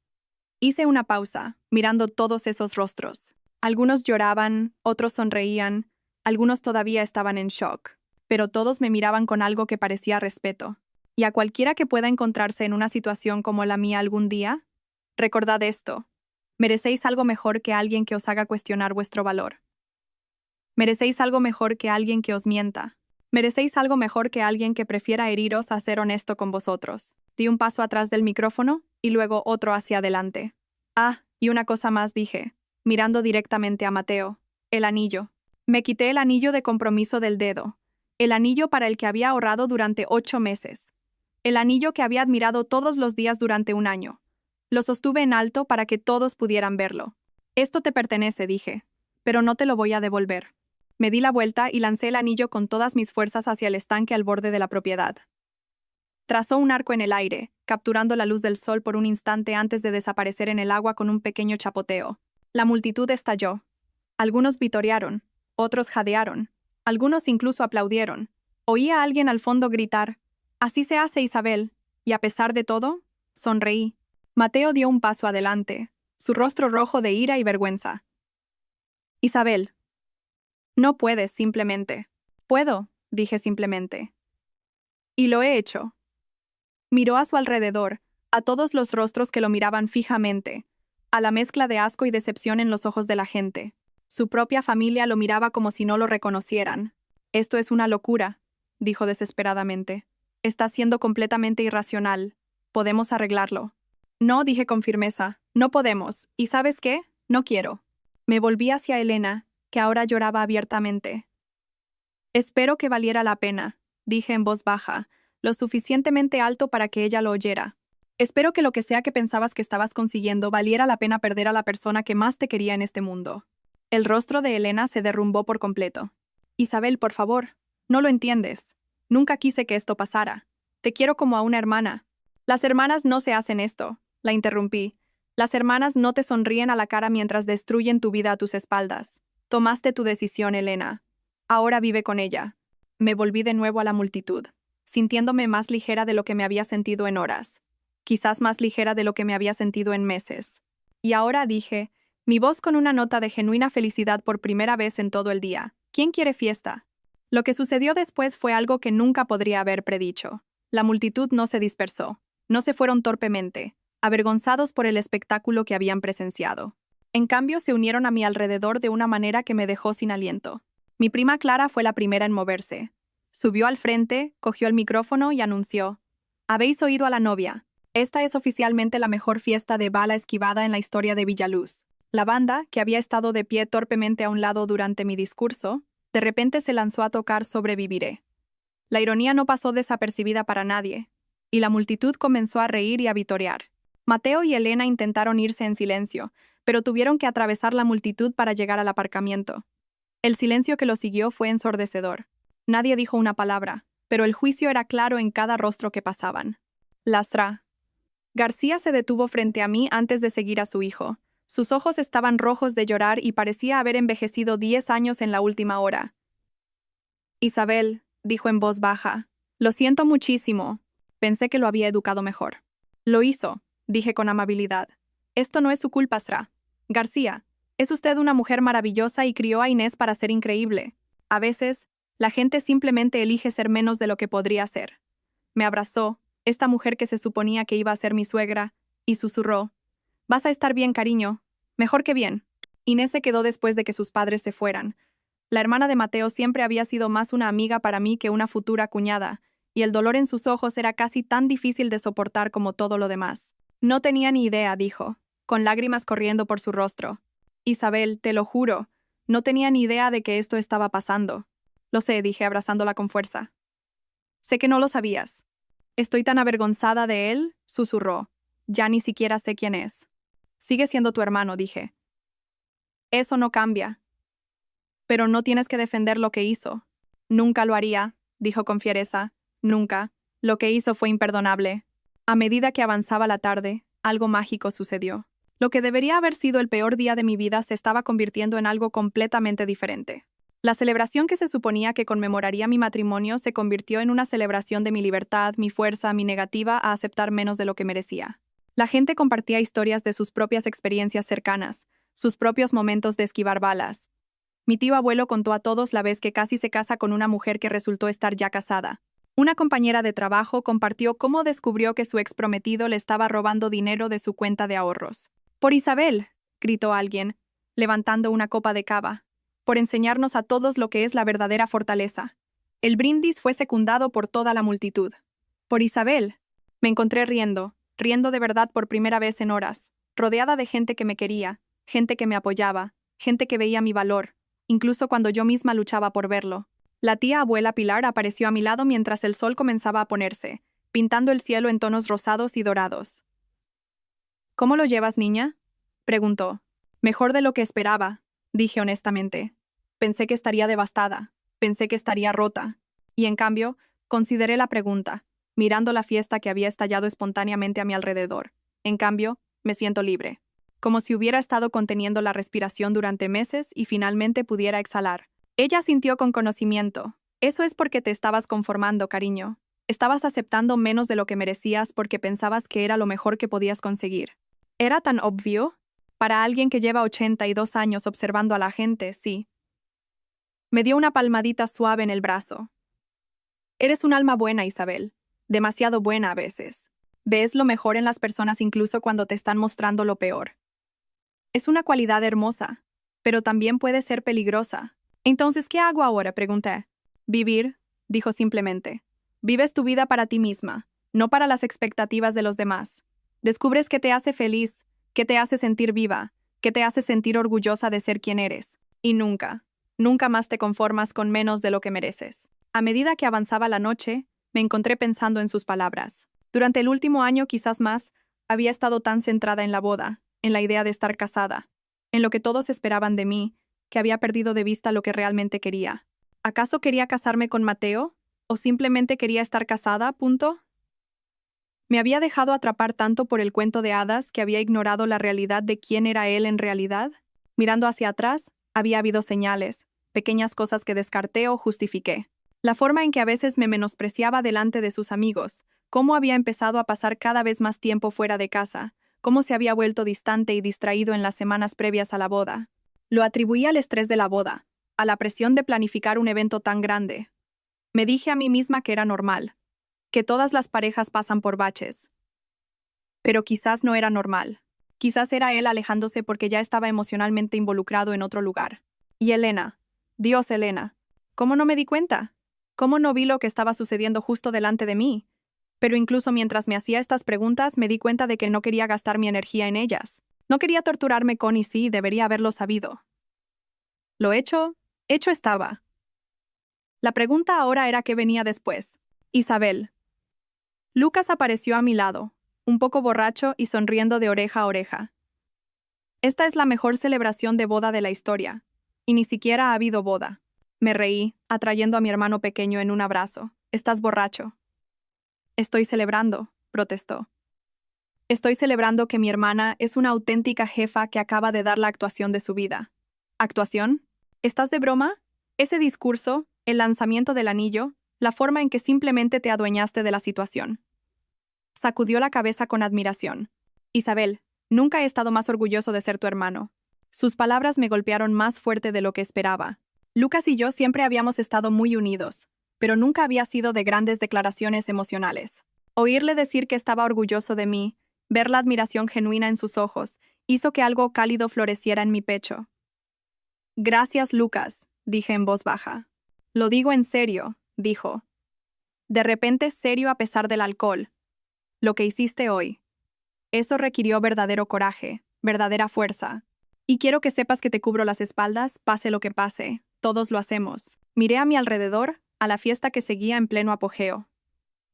Hice una pausa, mirando todos esos rostros. Algunos lloraban, otros sonreían, algunos todavía estaban en shock, pero todos me miraban con algo que parecía respeto. Y a cualquiera que pueda encontrarse en una situación como la mía algún día, recordad esto. Merecéis algo mejor que alguien que os haga cuestionar vuestro valor. Merecéis algo mejor que alguien que os mienta. Merecéis algo mejor que alguien que prefiera heriros a ser honesto con vosotros. Di un paso atrás del micrófono y luego otro hacia adelante. Ah, y una cosa más dije, mirando directamente a Mateo. El anillo. Me quité el anillo de compromiso del dedo. El anillo para el que había ahorrado durante 8 meses. El anillo que había admirado todos los días durante un año. Lo sostuve en alto para que todos pudieran verlo. Esto te pertenece, dije, pero no te lo voy a devolver. Me di la vuelta y lancé el anillo con todas mis fuerzas hacia el estanque al borde de la propiedad. Trazó un arco en el aire, capturando la luz del sol por un instante antes de desaparecer en el agua con un pequeño chapoteo. La multitud estalló. Algunos vitorearon, otros jadearon, algunos incluso aplaudieron. Oí a alguien al fondo gritar: Así se hace, Isabel, y a pesar de todo, sonreí. Mateo dio un paso adelante, su rostro rojo de ira y vergüenza. Isabel, no puedes simplemente. Puedo, dije simplemente. Y lo he hecho. Miró a su alrededor, a todos los rostros que lo miraban fijamente, a la mezcla de asco y decepción en los ojos de la gente. Su propia familia lo miraba como si no lo reconocieran. Esto es una locura, dijo desesperadamente. Está siendo completamente irracional. Podemos arreglarlo. No, dije con firmeza, no podemos. ¿Y sabes qué? No quiero. Me volví hacia Elena, que ahora lloraba abiertamente. Espero que valiera la pena, dije en voz baja, lo suficientemente alto para que ella lo oyera. Espero que lo que sea que pensabas que estabas consiguiendo valiera la pena perder a la persona que más te quería en este mundo. El rostro de Elena se derrumbó por completo. Isabel, por favor, no lo entiendes. Nunca quise que esto pasara. Te quiero como a una hermana. Las hermanas no se hacen esto, la interrumpí. Las hermanas no te sonríen a la cara mientras destruyen tu vida a tus espaldas. Tomaste tu decisión, Elena. Ahora vive con ella. Me volví de nuevo a la multitud, sintiéndome más ligera de lo que me había sentido en horas. Quizás más ligera de lo que me había sentido en meses. Y ahora dije, mi voz con una nota de genuina felicidad por primera vez en todo el día. ¿Quién quiere fiesta? Lo que sucedió después fue algo que nunca podría haber predicho. La multitud no se dispersó. No se fueron torpemente, avergonzados por el espectáculo que habían presenciado. En cambio, se unieron a mi alrededor de una manera que me dejó sin aliento. Mi prima Clara fue la primera en moverse. Subió al frente, cogió el micrófono y anunció: «Habéis oído a la novia. Esta es oficialmente la mejor fiesta de bala esquivada en la historia de Villaluz». La banda, que había estado de pie torpemente a un lado durante mi discurso, de repente se lanzó a tocar Sobreviviré. La ironía no pasó desapercibida para nadie, y la multitud comenzó a reír y a vitorear. Mateo y Elena intentaron irse en silencio, pero tuvieron que atravesar la multitud para llegar al aparcamiento. El silencio que lo siguió fue ensordecedor. Nadie dijo una palabra, pero el juicio era claro en cada rostro que pasaban. Lastra. García se detuvo frente a mí antes de seguir a su hijo. Sus ojos estaban rojos de llorar y parecía haber envejecido 10 años en la última hora. Isabel, dijo en voz baja, lo siento muchísimo. Pensé que lo había educado mejor. Lo hizo, dije con amabilidad. Esto no es su culpa, Sra. García, es usted una mujer maravillosa y crió a Inés para ser increíble. A veces, la gente simplemente elige ser menos de lo que podría ser. Me abrazó, esta mujer que se suponía que iba a ser mi suegra, y susurró: «Vas a estar bien, cariño. Mejor que bien». Inés se quedó después de que sus padres se fueran. La hermana de Mateo siempre había sido más una amiga para mí que una futura cuñada, y el dolor en sus ojos era casi tan difícil de soportar como todo lo demás. No tenía ni idea, dijo, con lágrimas corriendo por su rostro. Isabel, te lo juro, no tenía ni idea de que esto estaba pasando. Lo sé, dije abrazándola con fuerza. Sé que no lo sabías. Estoy tan avergonzada de él, susurró. Ya ni siquiera sé quién es. Sigue siendo tu hermano, dije. Eso no cambia. Pero no tienes que defender lo que hizo. Nunca lo haría, dijo con fiereza. Nunca. Lo que hizo fue imperdonable. A medida que avanzaba la tarde, algo mágico sucedió. Lo que debería haber sido el peor día de mi vida se estaba convirtiendo en algo completamente diferente. La celebración que se suponía que conmemoraría mi matrimonio se convirtió en una celebración de mi libertad, mi fuerza, mi negativa a aceptar menos de lo que merecía. La gente compartía historias de sus propias experiencias cercanas, sus propios momentos de esquivar balas. Mi tío abuelo contó a todos la vez que casi se casa con una mujer que resultó estar ya casada. Una compañera de trabajo compartió cómo descubrió que su exprometido le estaba robando dinero de su cuenta de ahorros. «Por Isabel», gritó alguien, levantando una copa de cava, «por enseñarnos a todos lo que es la verdadera fortaleza». El brindis fue secundado por toda la multitud. «Por Isabel». Me encontré riendo de verdad por primera vez en horas, rodeada de gente que me quería, gente que me apoyaba, gente que veía mi valor, incluso cuando yo misma luchaba por verlo. La tía abuela Pilar apareció a mi lado mientras el sol comenzaba a ponerse, pintando el cielo en tonos rosados y dorados. «¿Cómo lo llevas, niña?», preguntó. «Mejor de lo que esperaba», dije honestamente. Pensé que estaría devastada, pensé que estaría rota. Y en cambio, consideré la pregunta, mirando la fiesta que había estallado espontáneamente a mi alrededor. En cambio, me siento libre. Como si hubiera estado conteniendo la respiración durante meses y finalmente pudiera exhalar. Ella sintió con conocimiento. «Eso es porque te estabas conformando, cariño. Estabas aceptando menos de lo que merecías porque pensabas que era lo mejor que podías conseguir. ¿Era tan obvio? Para alguien que lleva 82 años observando a la gente, sí. Me dio una palmadita suave en el brazo. Eres un alma buena, Isabel. Demasiado buena a veces. Ves lo mejor en las personas incluso cuando te están mostrando lo peor. Es una cualidad hermosa, pero también puede ser peligrosa. Entonces, ¿qué hago ahora?, pregunté. Vivir, dijo simplemente. Vives tu vida para ti misma, no para las expectativas de los demás. Descubres qué te hace feliz, qué te hace sentir viva, qué te hace sentir orgullosa de ser quien eres. Y nunca más te conformas con menos de lo que mereces. A medida que avanzaba la noche, me encontré pensando en sus palabras. Durante el último año, quizás más, había estado tan centrada en la boda, en la idea de estar casada, en lo que todos esperaban de mí, que había perdido de vista lo que realmente quería. ¿Acaso quería casarme con Mateo? ¿O simplemente quería estar casada? Punto. Me había dejado atrapar tanto por el cuento de hadas que había ignorado la realidad de quién era él en realidad. Mirando hacia atrás, había habido señales, pequeñas cosas que descarté o justifiqué. La forma en que a veces me menospreciaba delante de sus amigos, cómo había empezado a pasar cada vez más tiempo fuera de casa, cómo se había vuelto distante y distraído en las semanas previas a la boda. Lo atribuía al estrés de la boda, a la presión de planificar un evento tan grande. Me dije a mí misma que era normal, que todas las parejas pasan por baches. Pero quizás no era normal. Quizás era él alejándose porque ya estaba emocionalmente involucrado en otro lugar. Y Elena. Dios, Elena. ¿Cómo no me di cuenta? ¿Cómo no vi lo que estaba sucediendo justo delante de mí? Pero incluso mientras me hacía estas preguntas, me di cuenta de que no quería gastar mi energía en ellas. No quería torturarme con y sí, debería haberlo sabido. Lo hecho estaba. La pregunta ahora era qué venía después. Isabel. Lucas apareció a mi lado, un poco borracho y sonriendo de oreja a oreja. Esta es la mejor celebración de boda de la historia. Y ni siquiera ha habido boda. Me reí, atrayendo a mi hermano pequeño en un abrazo. Estás borracho. Estoy celebrando, protestó. Estoy celebrando que mi hermana es una auténtica jefa que acaba de dar la actuación de su vida. ¿Actuación? ¿Estás de broma? Ese discurso, el lanzamiento del anillo, la forma en que simplemente te adueñaste de la situación. Sacudió la cabeza con admiración. Isabel, nunca he estado más orgulloso de ser tu hermano. Sus palabras me golpearon más fuerte de lo que esperaba. Lucas y yo siempre habíamos estado muy unidos, pero nunca había sido de grandes declaraciones emocionales. Oírle decir que estaba orgulloso de mí, ver la admiración genuina en sus ojos, hizo que algo cálido floreciera en mi pecho. Gracias, Lucas, dije en voz baja. Lo digo en serio, dijo. De repente serio a pesar del alcohol. Lo que hiciste hoy. Eso requirió verdadero coraje, verdadera fuerza. Y quiero que sepas que te cubro las espaldas, pase lo que pase. Todos lo hacemos. Miré a mi alrededor, a la fiesta que seguía en pleno apogeo.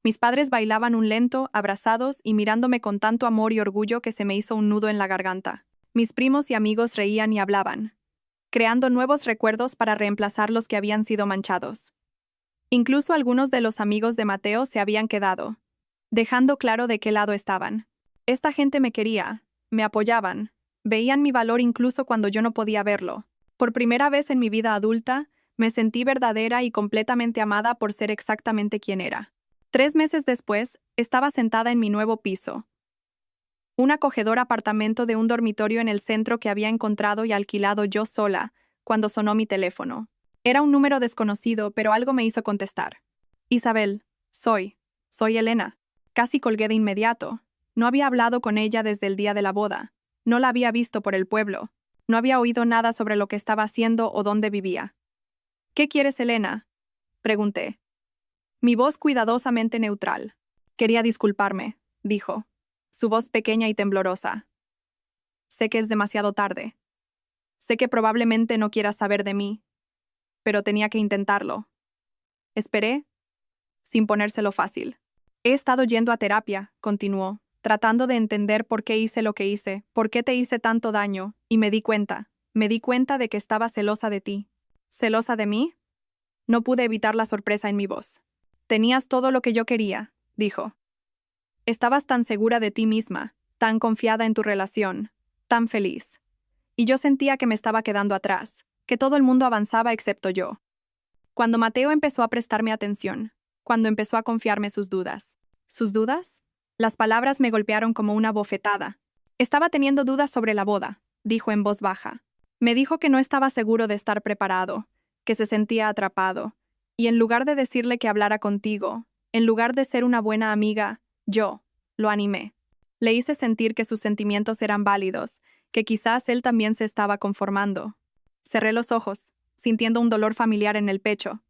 Mis padres bailaban un lento, abrazados y mirándome con tanto amor y orgullo que se me hizo un nudo en la garganta. Mis primos y amigos reían y hablaban, creando nuevos recuerdos para reemplazar los que habían sido manchados. Incluso algunos de los amigos de Mateo se habían quedado, dejando claro de qué lado estaban. Esta gente me quería, me apoyaban, veían mi valor incluso cuando yo no podía verlo. Por primera vez en mi vida adulta, me sentí verdadera y completamente amada por ser exactamente quien era. 3 meses después, estaba sentada en mi nuevo piso. Un acogedor apartamento de un dormitorio en el centro que había encontrado y alquilado yo sola, cuando sonó mi teléfono. Era un número desconocido, pero algo me hizo contestar. Isabel, soy Elena. Casi colgué de inmediato. No había hablado con ella desde el día de la boda. No la había visto por el pueblo. No había oído nada sobre lo que estaba haciendo o dónde vivía. ¿Qué quieres, Elena?, pregunté. Mi voz cuidadosamente neutral. Quería disculparme, dijo. Su voz pequeña y temblorosa. Sé que es demasiado tarde. Sé que probablemente no quieras saber de mí, pero tenía que intentarlo. Esperé, sin ponérselo fácil. He estado yendo a terapia, continuó, tratando de entender por qué hice lo que hice, por qué te hice tanto daño, y me di cuenta de que estaba celosa de ti. ¿Celosa de mí? No pude evitar la sorpresa en mi voz. Tenías todo lo que yo quería, dijo. Estabas tan segura de ti misma, tan confiada en tu relación, tan feliz. Y yo sentía que me estaba quedando atrás, que todo el mundo avanzaba excepto yo. Cuando Mateo empezó a prestarme atención, cuando empezó a confiarme sus dudas. ¿Sus dudas? Las palabras me golpearon como una bofetada. Estaba teniendo dudas sobre la boda, dijo en voz baja. Me dijo que no estaba seguro de estar preparado, que se sentía atrapado, y en lugar de decirle que hablara contigo, en lugar de ser una buena amiga, yo lo animé. Le hice sentir que sus sentimientos eran válidos, que quizás él también se estaba conformando. Cerré los ojos, sintiendo un dolor familiar en el pecho.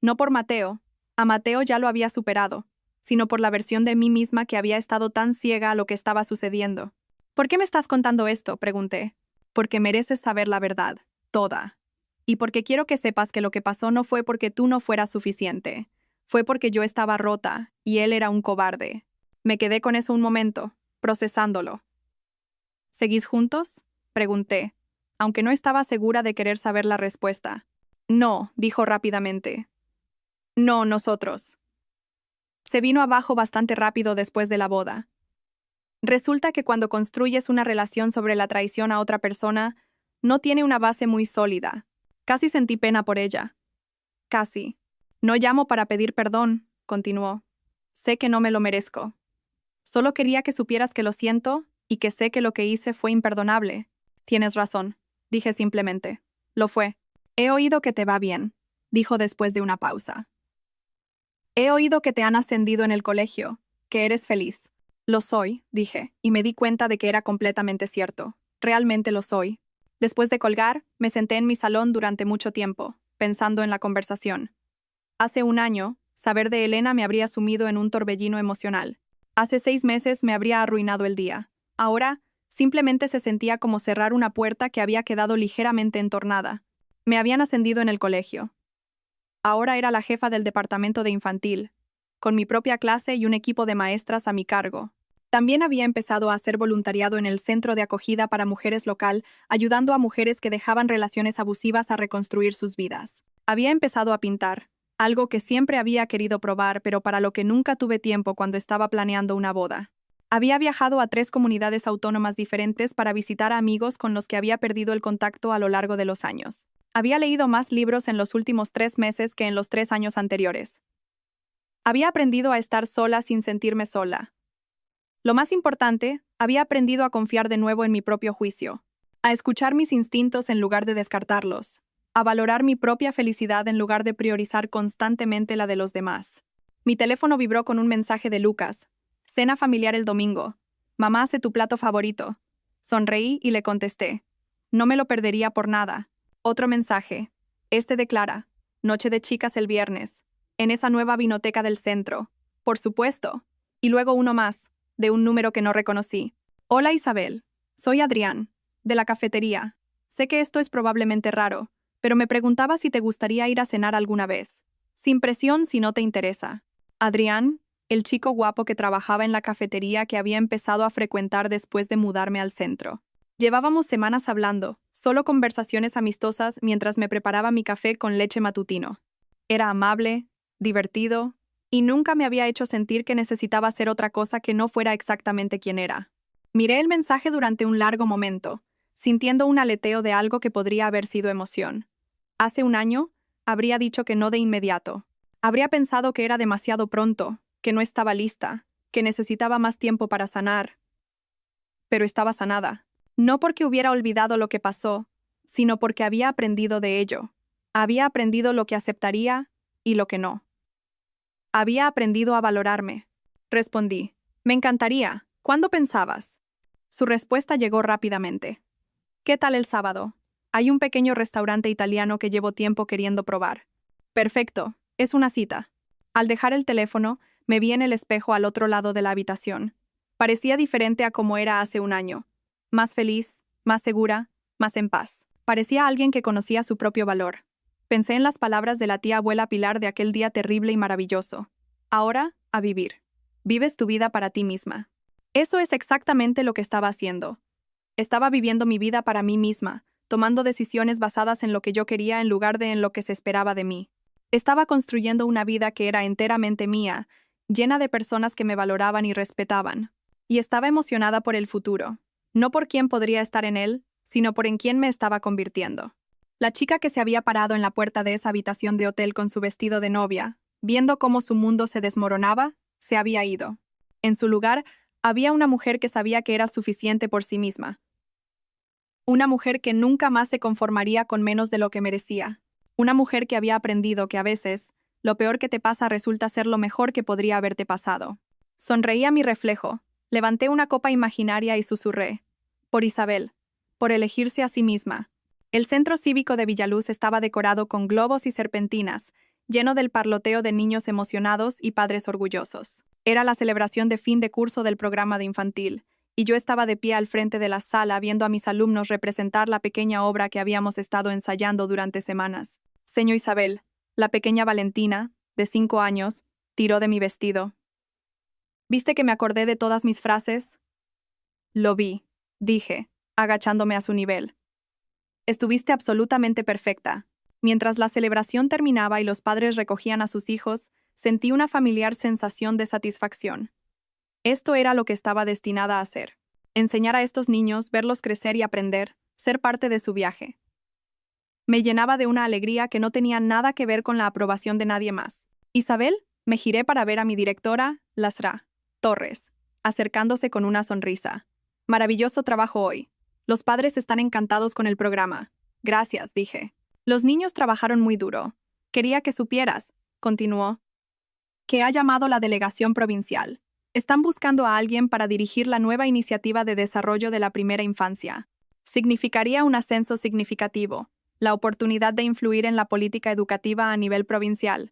No por Mateo, a Mateo ya lo había superado, sino por la versión de mí misma que había estado tan ciega a lo que estaba sucediendo. ¿Por qué me estás contando esto?, pregunté. Porque mereces saber la verdad, toda. Y porque quiero que sepas que lo que pasó no fue porque tú no fueras suficiente. Fue porque yo estaba rota, y él era un cobarde. Me quedé con eso un momento, procesándolo. ¿Seguís juntos?, pregunté, aunque no estaba segura de querer saber la respuesta. No, dijo rápidamente. No, nosotros. Se vino abajo bastante rápido después de la boda. Resulta que cuando construyes una relación sobre la traición a otra persona, no tiene una base muy sólida. Casi sentí pena por ella. Casi. No llamo para pedir perdón, continuó. Sé que no me lo merezco. Solo quería que supieras que lo siento y que sé que lo que hice fue imperdonable. Tienes razón, dije simplemente. Lo fue. He oído que te va bien, dijo después de una pausa. He oído que te han ascendido en el colegio, que eres feliz. Lo soy, dije, y me di cuenta de que era completamente cierto. Realmente lo soy. Después de colgar, me senté en mi salón durante mucho tiempo, pensando en la conversación. Hace un año, saber de Elena me habría sumido en un torbellino emocional. Hace 6 meses me habría arruinado el día. Ahora, simplemente se sentía como cerrar una puerta que había quedado ligeramente entornada. Me habían ascendido en el colegio. Ahora era la jefa del departamento de infantil, con mi propia clase y un equipo de maestras a mi cargo. También había empezado a hacer voluntariado en el centro de acogida para mujeres local, ayudando a mujeres que dejaban relaciones abusivas a reconstruir sus vidas. Había empezado a pintar, algo que siempre había querido probar, pero para lo que nunca tuve tiempo cuando estaba planeando una boda. Había viajado a 3 comunidades autónomas diferentes para visitar a amigos con los que había perdido el contacto a lo largo de los años. Había leído más libros en los últimos 3 meses que en los 3 años anteriores. Había aprendido a estar sola sin sentirme sola. Lo más importante, había aprendido a confiar de nuevo en mi propio juicio, a escuchar mis instintos en lugar de descartarlos, a valorar mi propia felicidad en lugar de priorizar constantemente la de los demás. Mi teléfono vibró con un mensaje de Lucas. Cena familiar el domingo. Mamá hace tu plato favorito. Sonreí y le contesté. No me lo perdería por nada. Otro mensaje. Este de Clara. Noche de chicas el viernes. En esa nueva vinoteca del centro. Por supuesto. Y luego uno más, de un número que no reconocí. Hola Isabel. Soy Adrián, de la cafetería. Sé que esto es probablemente raro, pero me preguntaba si te gustaría ir a cenar alguna vez. Sin presión si no te interesa. Adrián, el chico guapo que trabajaba en la cafetería que había empezado a frecuentar después de mudarme al centro. Llevábamos semanas hablando, solo conversaciones amistosas mientras me preparaba mi café con leche matutino. Era amable, divertido, y nunca me había hecho sentir que necesitaba ser otra cosa que no fuera exactamente quien era. Miré el mensaje durante un largo momento, sintiendo un aleteo de algo que podría haber sido emoción. Hace un año, habría dicho que no de inmediato. Habría pensado que era demasiado pronto, que no estaba lista, que necesitaba más tiempo para sanar. Pero estaba sanada. No porque hubiera olvidado lo que pasó, sino porque había aprendido de ello. Había aprendido lo que aceptaría y lo que no. Había aprendido a valorarme. Respondí. Me encantaría. ¿Cuándo pensabas? Su respuesta llegó rápidamente. ¿Qué tal el sábado? Hay un pequeño restaurante italiano que llevo tiempo queriendo probar. Perfecto. Es una cita. Al dejar el teléfono, me vi en el espejo al otro lado de la habitación. Parecía diferente a como era hace un año. Más feliz, más segura, más en paz. Parecía alguien que conocía su propio valor. Pensé en las palabras de la tía abuela Pilar de aquel día terrible y maravilloso. Ahora, a vivir. Vives tu vida para ti misma. Eso es exactamente lo que estaba haciendo. Estaba viviendo mi vida para mí misma, tomando decisiones basadas en lo que yo quería en lugar de en lo que se esperaba de mí. Estaba construyendo una vida que era enteramente mía, llena de personas que me valoraban y respetaban. Y estaba emocionada por el futuro. No por quién podría estar en él, sino por en quién me estaba convirtiendo. La chica que se había parado en la puerta de esa habitación de hotel con su vestido de novia, Viendo cómo su mundo se desmoronaba, se había ido. En su lugar, había una mujer que sabía que era suficiente por sí misma. Una mujer que nunca más se conformaría con menos de lo que merecía. Una mujer que había aprendido que a veces, lo peor que te pasa resulta ser lo mejor que podría haberte pasado. Sonreí a mi reflejo, levanté una copa imaginaria y susurré. Por Isabel. Por elegirse a sí misma. El centro cívico de Villaluz estaba decorado con globos y serpentinas, lleno del parloteo de niños emocionados y padres orgullosos. Era la celebración de fin de curso del programa de infantil, y yo estaba de pie al frente de la sala viendo a mis alumnos representar la pequeña obra que habíamos estado ensayando durante semanas. Señor Isabel, la pequeña Valentina, de 5 años, tiró de mi vestido. ¿Viste que me acordé de todas mis frases? Lo vi, dije, agachándome a su nivel. Estuviste absolutamente perfecta. Mientras la celebración terminaba y los padres recogían a sus hijos, sentí una familiar sensación de satisfacción. Esto era lo que estaba destinada a hacer. Enseñar a estos niños, verlos crecer y aprender, ser parte de su viaje. Me llenaba de una alegría que no tenía nada que ver con la aprobación de nadie más. Isabel, me giré para ver a mi directora, Lasra Torres, acercándose con una sonrisa. Maravilloso trabajo hoy. Los padres están encantados con el programa. Gracias, dije. Los niños trabajaron muy duro. Quería que supieras, continuó, que ha llamado la delegación provincial. Están buscando a alguien para dirigir la nueva iniciativa de desarrollo de la primera infancia. Significaría un ascenso significativo, la oportunidad de influir en la política educativa a nivel provincial.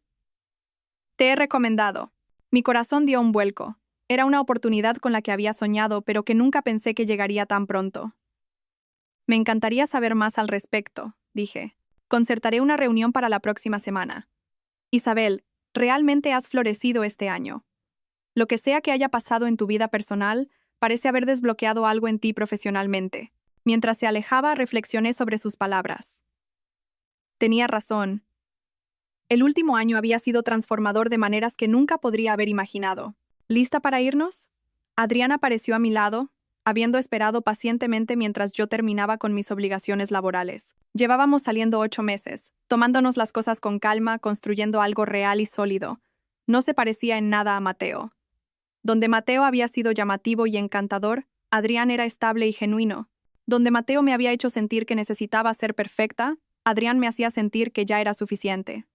Te he recomendado. Mi corazón dio un vuelco. Era una oportunidad con la que había soñado, pero que nunca pensé que llegaría tan pronto. Me encantaría saber más al respecto, dije. Concertaré una reunión para la próxima semana. Isabel, realmente has florecido este año. Lo que sea que haya pasado en tu vida personal, parece haber desbloqueado algo en ti profesionalmente. Mientras se alejaba, reflexioné sobre sus palabras. Tenía razón. El último año había sido transformador de maneras que nunca podría haber imaginado. ¿Lista para irnos? Adrián apareció a mi lado, habiendo esperado pacientemente mientras yo terminaba con mis obligaciones laborales. Llevábamos saliendo 8 meses, tomándonos las cosas con calma, construyendo algo real y sólido. No se parecía en nada a Mateo. Donde Mateo había sido llamativo y encantador, Adrián era estable y genuino. Donde Mateo me había hecho sentir que necesitaba ser perfecta, Adrián me hacía sentir que ya era suficiente.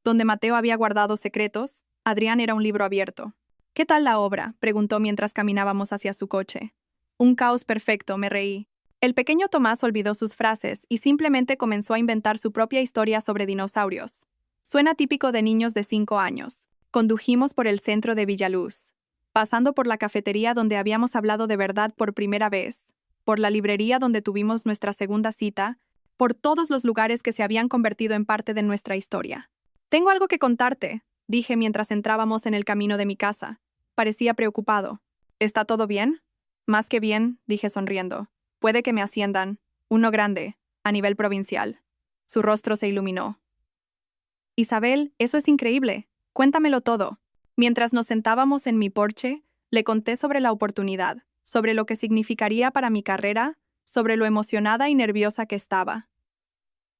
Donde Mateo había guardado secretos, Adrián era un libro abierto. ¿Qué tal la obra?, preguntó mientras caminábamos hacia su coche. Un caos perfecto, me reí. El pequeño Tomás olvidó sus frases y simplemente comenzó a inventar su propia historia sobre dinosaurios. Suena típico de niños de 5 años. Condujimos por el centro de Villaluz, pasando por la cafetería donde habíamos hablado de verdad por primera vez, por la librería donde tuvimos nuestra segunda cita, por todos los lugares que se habían convertido en parte de nuestra historia. Tengo algo que contarte, dije mientras entrábamos en el camino de mi casa. Parecía preocupado. ¿Está todo bien? Más que bien, dije sonriendo. Puede que me asciendan, uno grande, a nivel provincial. Su rostro se iluminó. Isabel, eso es increíble. Cuéntamelo todo. Mientras nos sentábamos en mi porche, le conté sobre la oportunidad, sobre lo que significaría para mi carrera, sobre lo emocionada y nerviosa que estaba.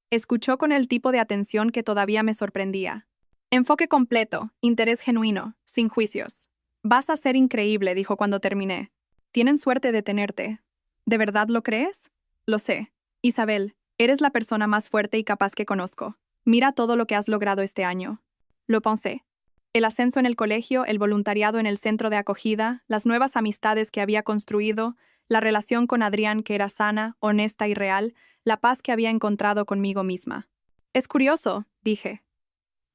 Escuchó con el tipo de atención que todavía me sorprendía. Enfoque completo, interés genuino, sin juicios. Vas a ser increíble, dijo cuando terminé. Tienen suerte de tenerte. ¿De verdad lo crees? Lo sé. Isabel, eres la persona más fuerte y capaz que conozco. Mira todo lo que has logrado este año. Lo pensé. El ascenso en el colegio, el voluntariado en el centro de acogida, las nuevas amistades que había construido, la relación con Adrián que era sana, honesta y real, la paz que había encontrado conmigo misma. Es curioso, dije.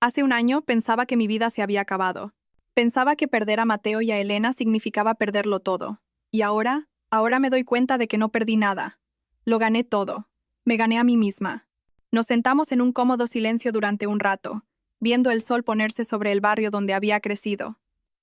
Hace un año pensaba que mi vida se había acabado. Pensaba que perder a Mateo y a Elena significaba perderlo todo. Y ahora me doy cuenta de que no perdí nada. Lo gané todo. Me gané a mí misma. Nos sentamos en un cómodo silencio durante un rato, viendo el sol ponerse sobre el barrio donde había crecido.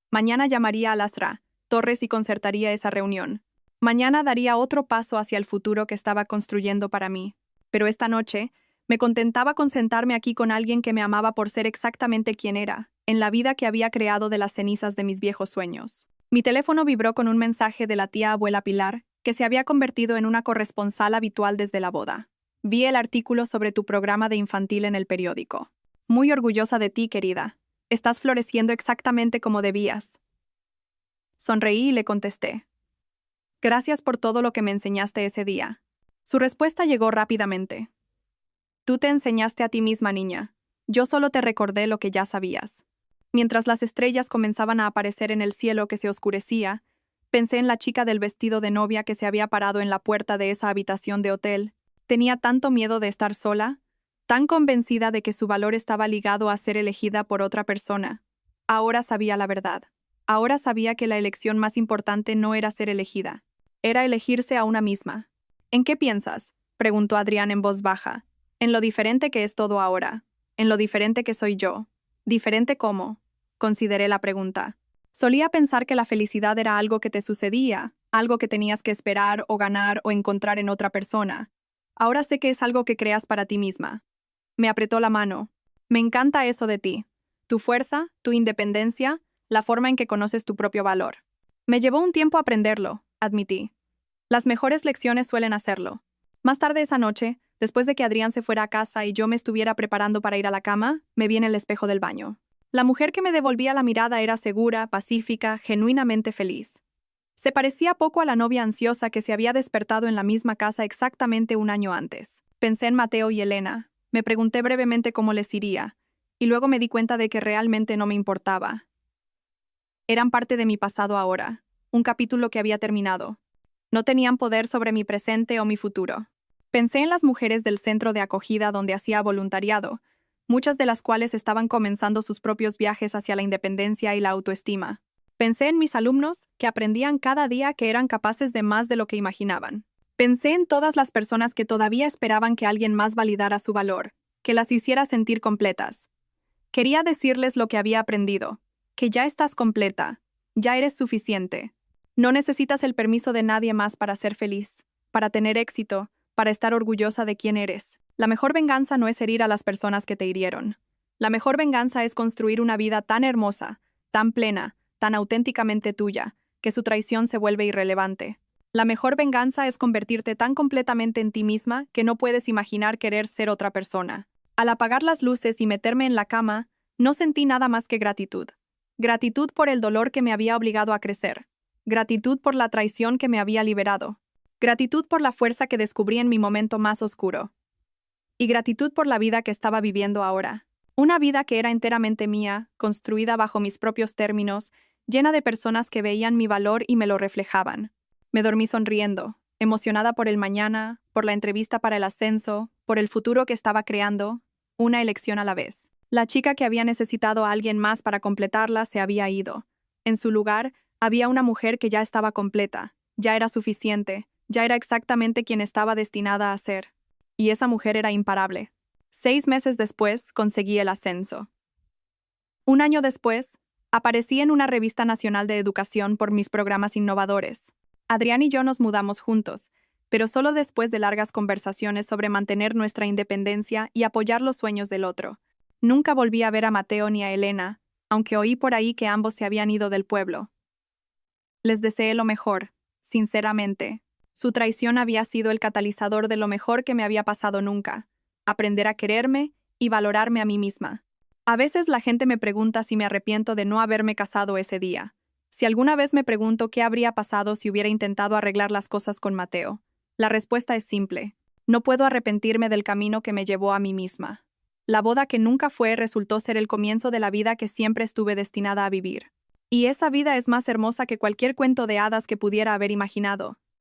Mañana llamaría a Lasra Torres y concertaría esa reunión. Mañana daría otro paso hacia el futuro que estaba construyendo para mí. Pero esta noche, me contentaba con sentarme aquí con alguien que me amaba por ser exactamente quien era, en la vida que había creado de las cenizas de mis viejos sueños. Mi teléfono vibró con un mensaje de la tía abuela Pilar, que se había convertido en una corresponsal habitual desde la boda. Vi el artículo sobre tu programa de infantil en el periódico. Muy orgullosa de ti, querida. Estás floreciendo exactamente como debías. Sonreí y le contesté. Gracias por todo lo que me enseñaste ese día. Su respuesta llegó rápidamente. Tú te enseñaste a ti misma, niña. Yo solo te recordé lo que ya sabías. Mientras las estrellas comenzaban a aparecer en el cielo que se oscurecía, pensé en la chica del vestido de novia que se había parado en la puerta de esa habitación de hotel. Tenía tanto miedo de estar sola, tan convencida de que su valor estaba ligado a ser elegida por otra persona. Ahora sabía la verdad. Ahora sabía que la elección más importante no era ser elegida. Era elegirse a una misma. ¿En qué piensas?, preguntó Adrián en voz baja. En lo diferente que es todo ahora. En lo diferente que soy yo. ¿Diferente cómo?, consideré la pregunta. Solía pensar que la felicidad era algo que te sucedía, algo que tenías que esperar o ganar o encontrar en otra persona. Ahora sé que es algo que creas para ti misma. Me apretó la mano. Me encanta eso de ti. Tu fuerza, tu independencia, la forma en que conoces tu propio valor. Me llevó un tiempo aprenderlo, admití. Las mejores lecciones suelen hacerlo. Más tarde esa noche, después de que Adrián se fuera a casa y yo me estuviera preparando para ir a la cama, me vi en el espejo del baño. La mujer que me devolvía la mirada era segura, pacífica, genuinamente feliz. Se parecía poco a la novia ansiosa que se había despertado en la misma casa exactamente un año antes. Pensé en Mateo y Elena. Me pregunté brevemente cómo les iría, y luego me di cuenta de que realmente no me importaba. Eran parte de mi pasado ahora, un capítulo que había terminado. No tenían poder sobre mi presente o mi futuro. Pensé en las mujeres del centro de acogida donde hacía voluntariado, muchas de las cuales estaban comenzando sus propios viajes hacia la independencia y la autoestima. Pensé en mis alumnos, que aprendían cada día que eran capaces de más de lo que imaginaban. Pensé en todas las personas que todavía esperaban que alguien más validara su valor, que las hiciera sentir completas. Quería decirles lo que había aprendido, que ya estás completa, ya eres suficiente. No necesitas el permiso de nadie más para ser feliz, para tener éxito, para estar orgullosa de quién eres. La mejor venganza no es herir a las personas que te hirieron. La mejor venganza es construir una vida tan hermosa, tan plena, tan auténticamente tuya, que su traición se vuelve irrelevante. La mejor venganza es convertirte tan completamente en ti misma que no puedes imaginar querer ser otra persona. Al apagar las luces y meterme en la cama, no sentí nada más que gratitud. Gratitud por el dolor que me había obligado a crecer. Gratitud por la traición que me había liberado. Gratitud por la fuerza que descubrí en mi momento más oscuro. Y gratitud por la vida que estaba viviendo ahora. Una vida que era enteramente mía, construida bajo mis propios términos, llena de personas que veían mi valor y me lo reflejaban. Me dormí sonriendo, emocionada por el mañana, por la entrevista para el ascenso, por el futuro que estaba creando, una elección a la vez. La chica que había necesitado a alguien más para completarla se había ido. En su lugar, había una mujer que ya estaba completa, ya era suficiente, ya era exactamente quien estaba destinada a ser. Y esa mujer era imparable. 6 meses después, conseguí el ascenso. Un año después, aparecí en una revista nacional de educación por mis programas innovadores. Adrián y yo nos mudamos juntos, pero solo después de largas conversaciones sobre mantener nuestra independencia y apoyar los sueños del otro. Nunca volví a ver a Mateo ni a Elena, aunque oí por ahí que ambos se habían ido del pueblo. Les deseé lo mejor, sinceramente. Su traición había sido el catalizador de lo mejor que me había pasado nunca, aprender a quererme y valorarme a mí misma. A veces la gente me pregunta si me arrepiento de no haberme casado ese día. Si alguna vez me pregunto qué habría pasado si hubiera intentado arreglar las cosas con Mateo, la respuesta es simple. No puedo arrepentirme del camino que me llevó a mí misma. La boda que nunca fue resultó ser el comienzo de la vida que siempre estuve destinada a vivir. Y esa vida es más hermosa que cualquier cuento de hadas que pudiera haber imaginado.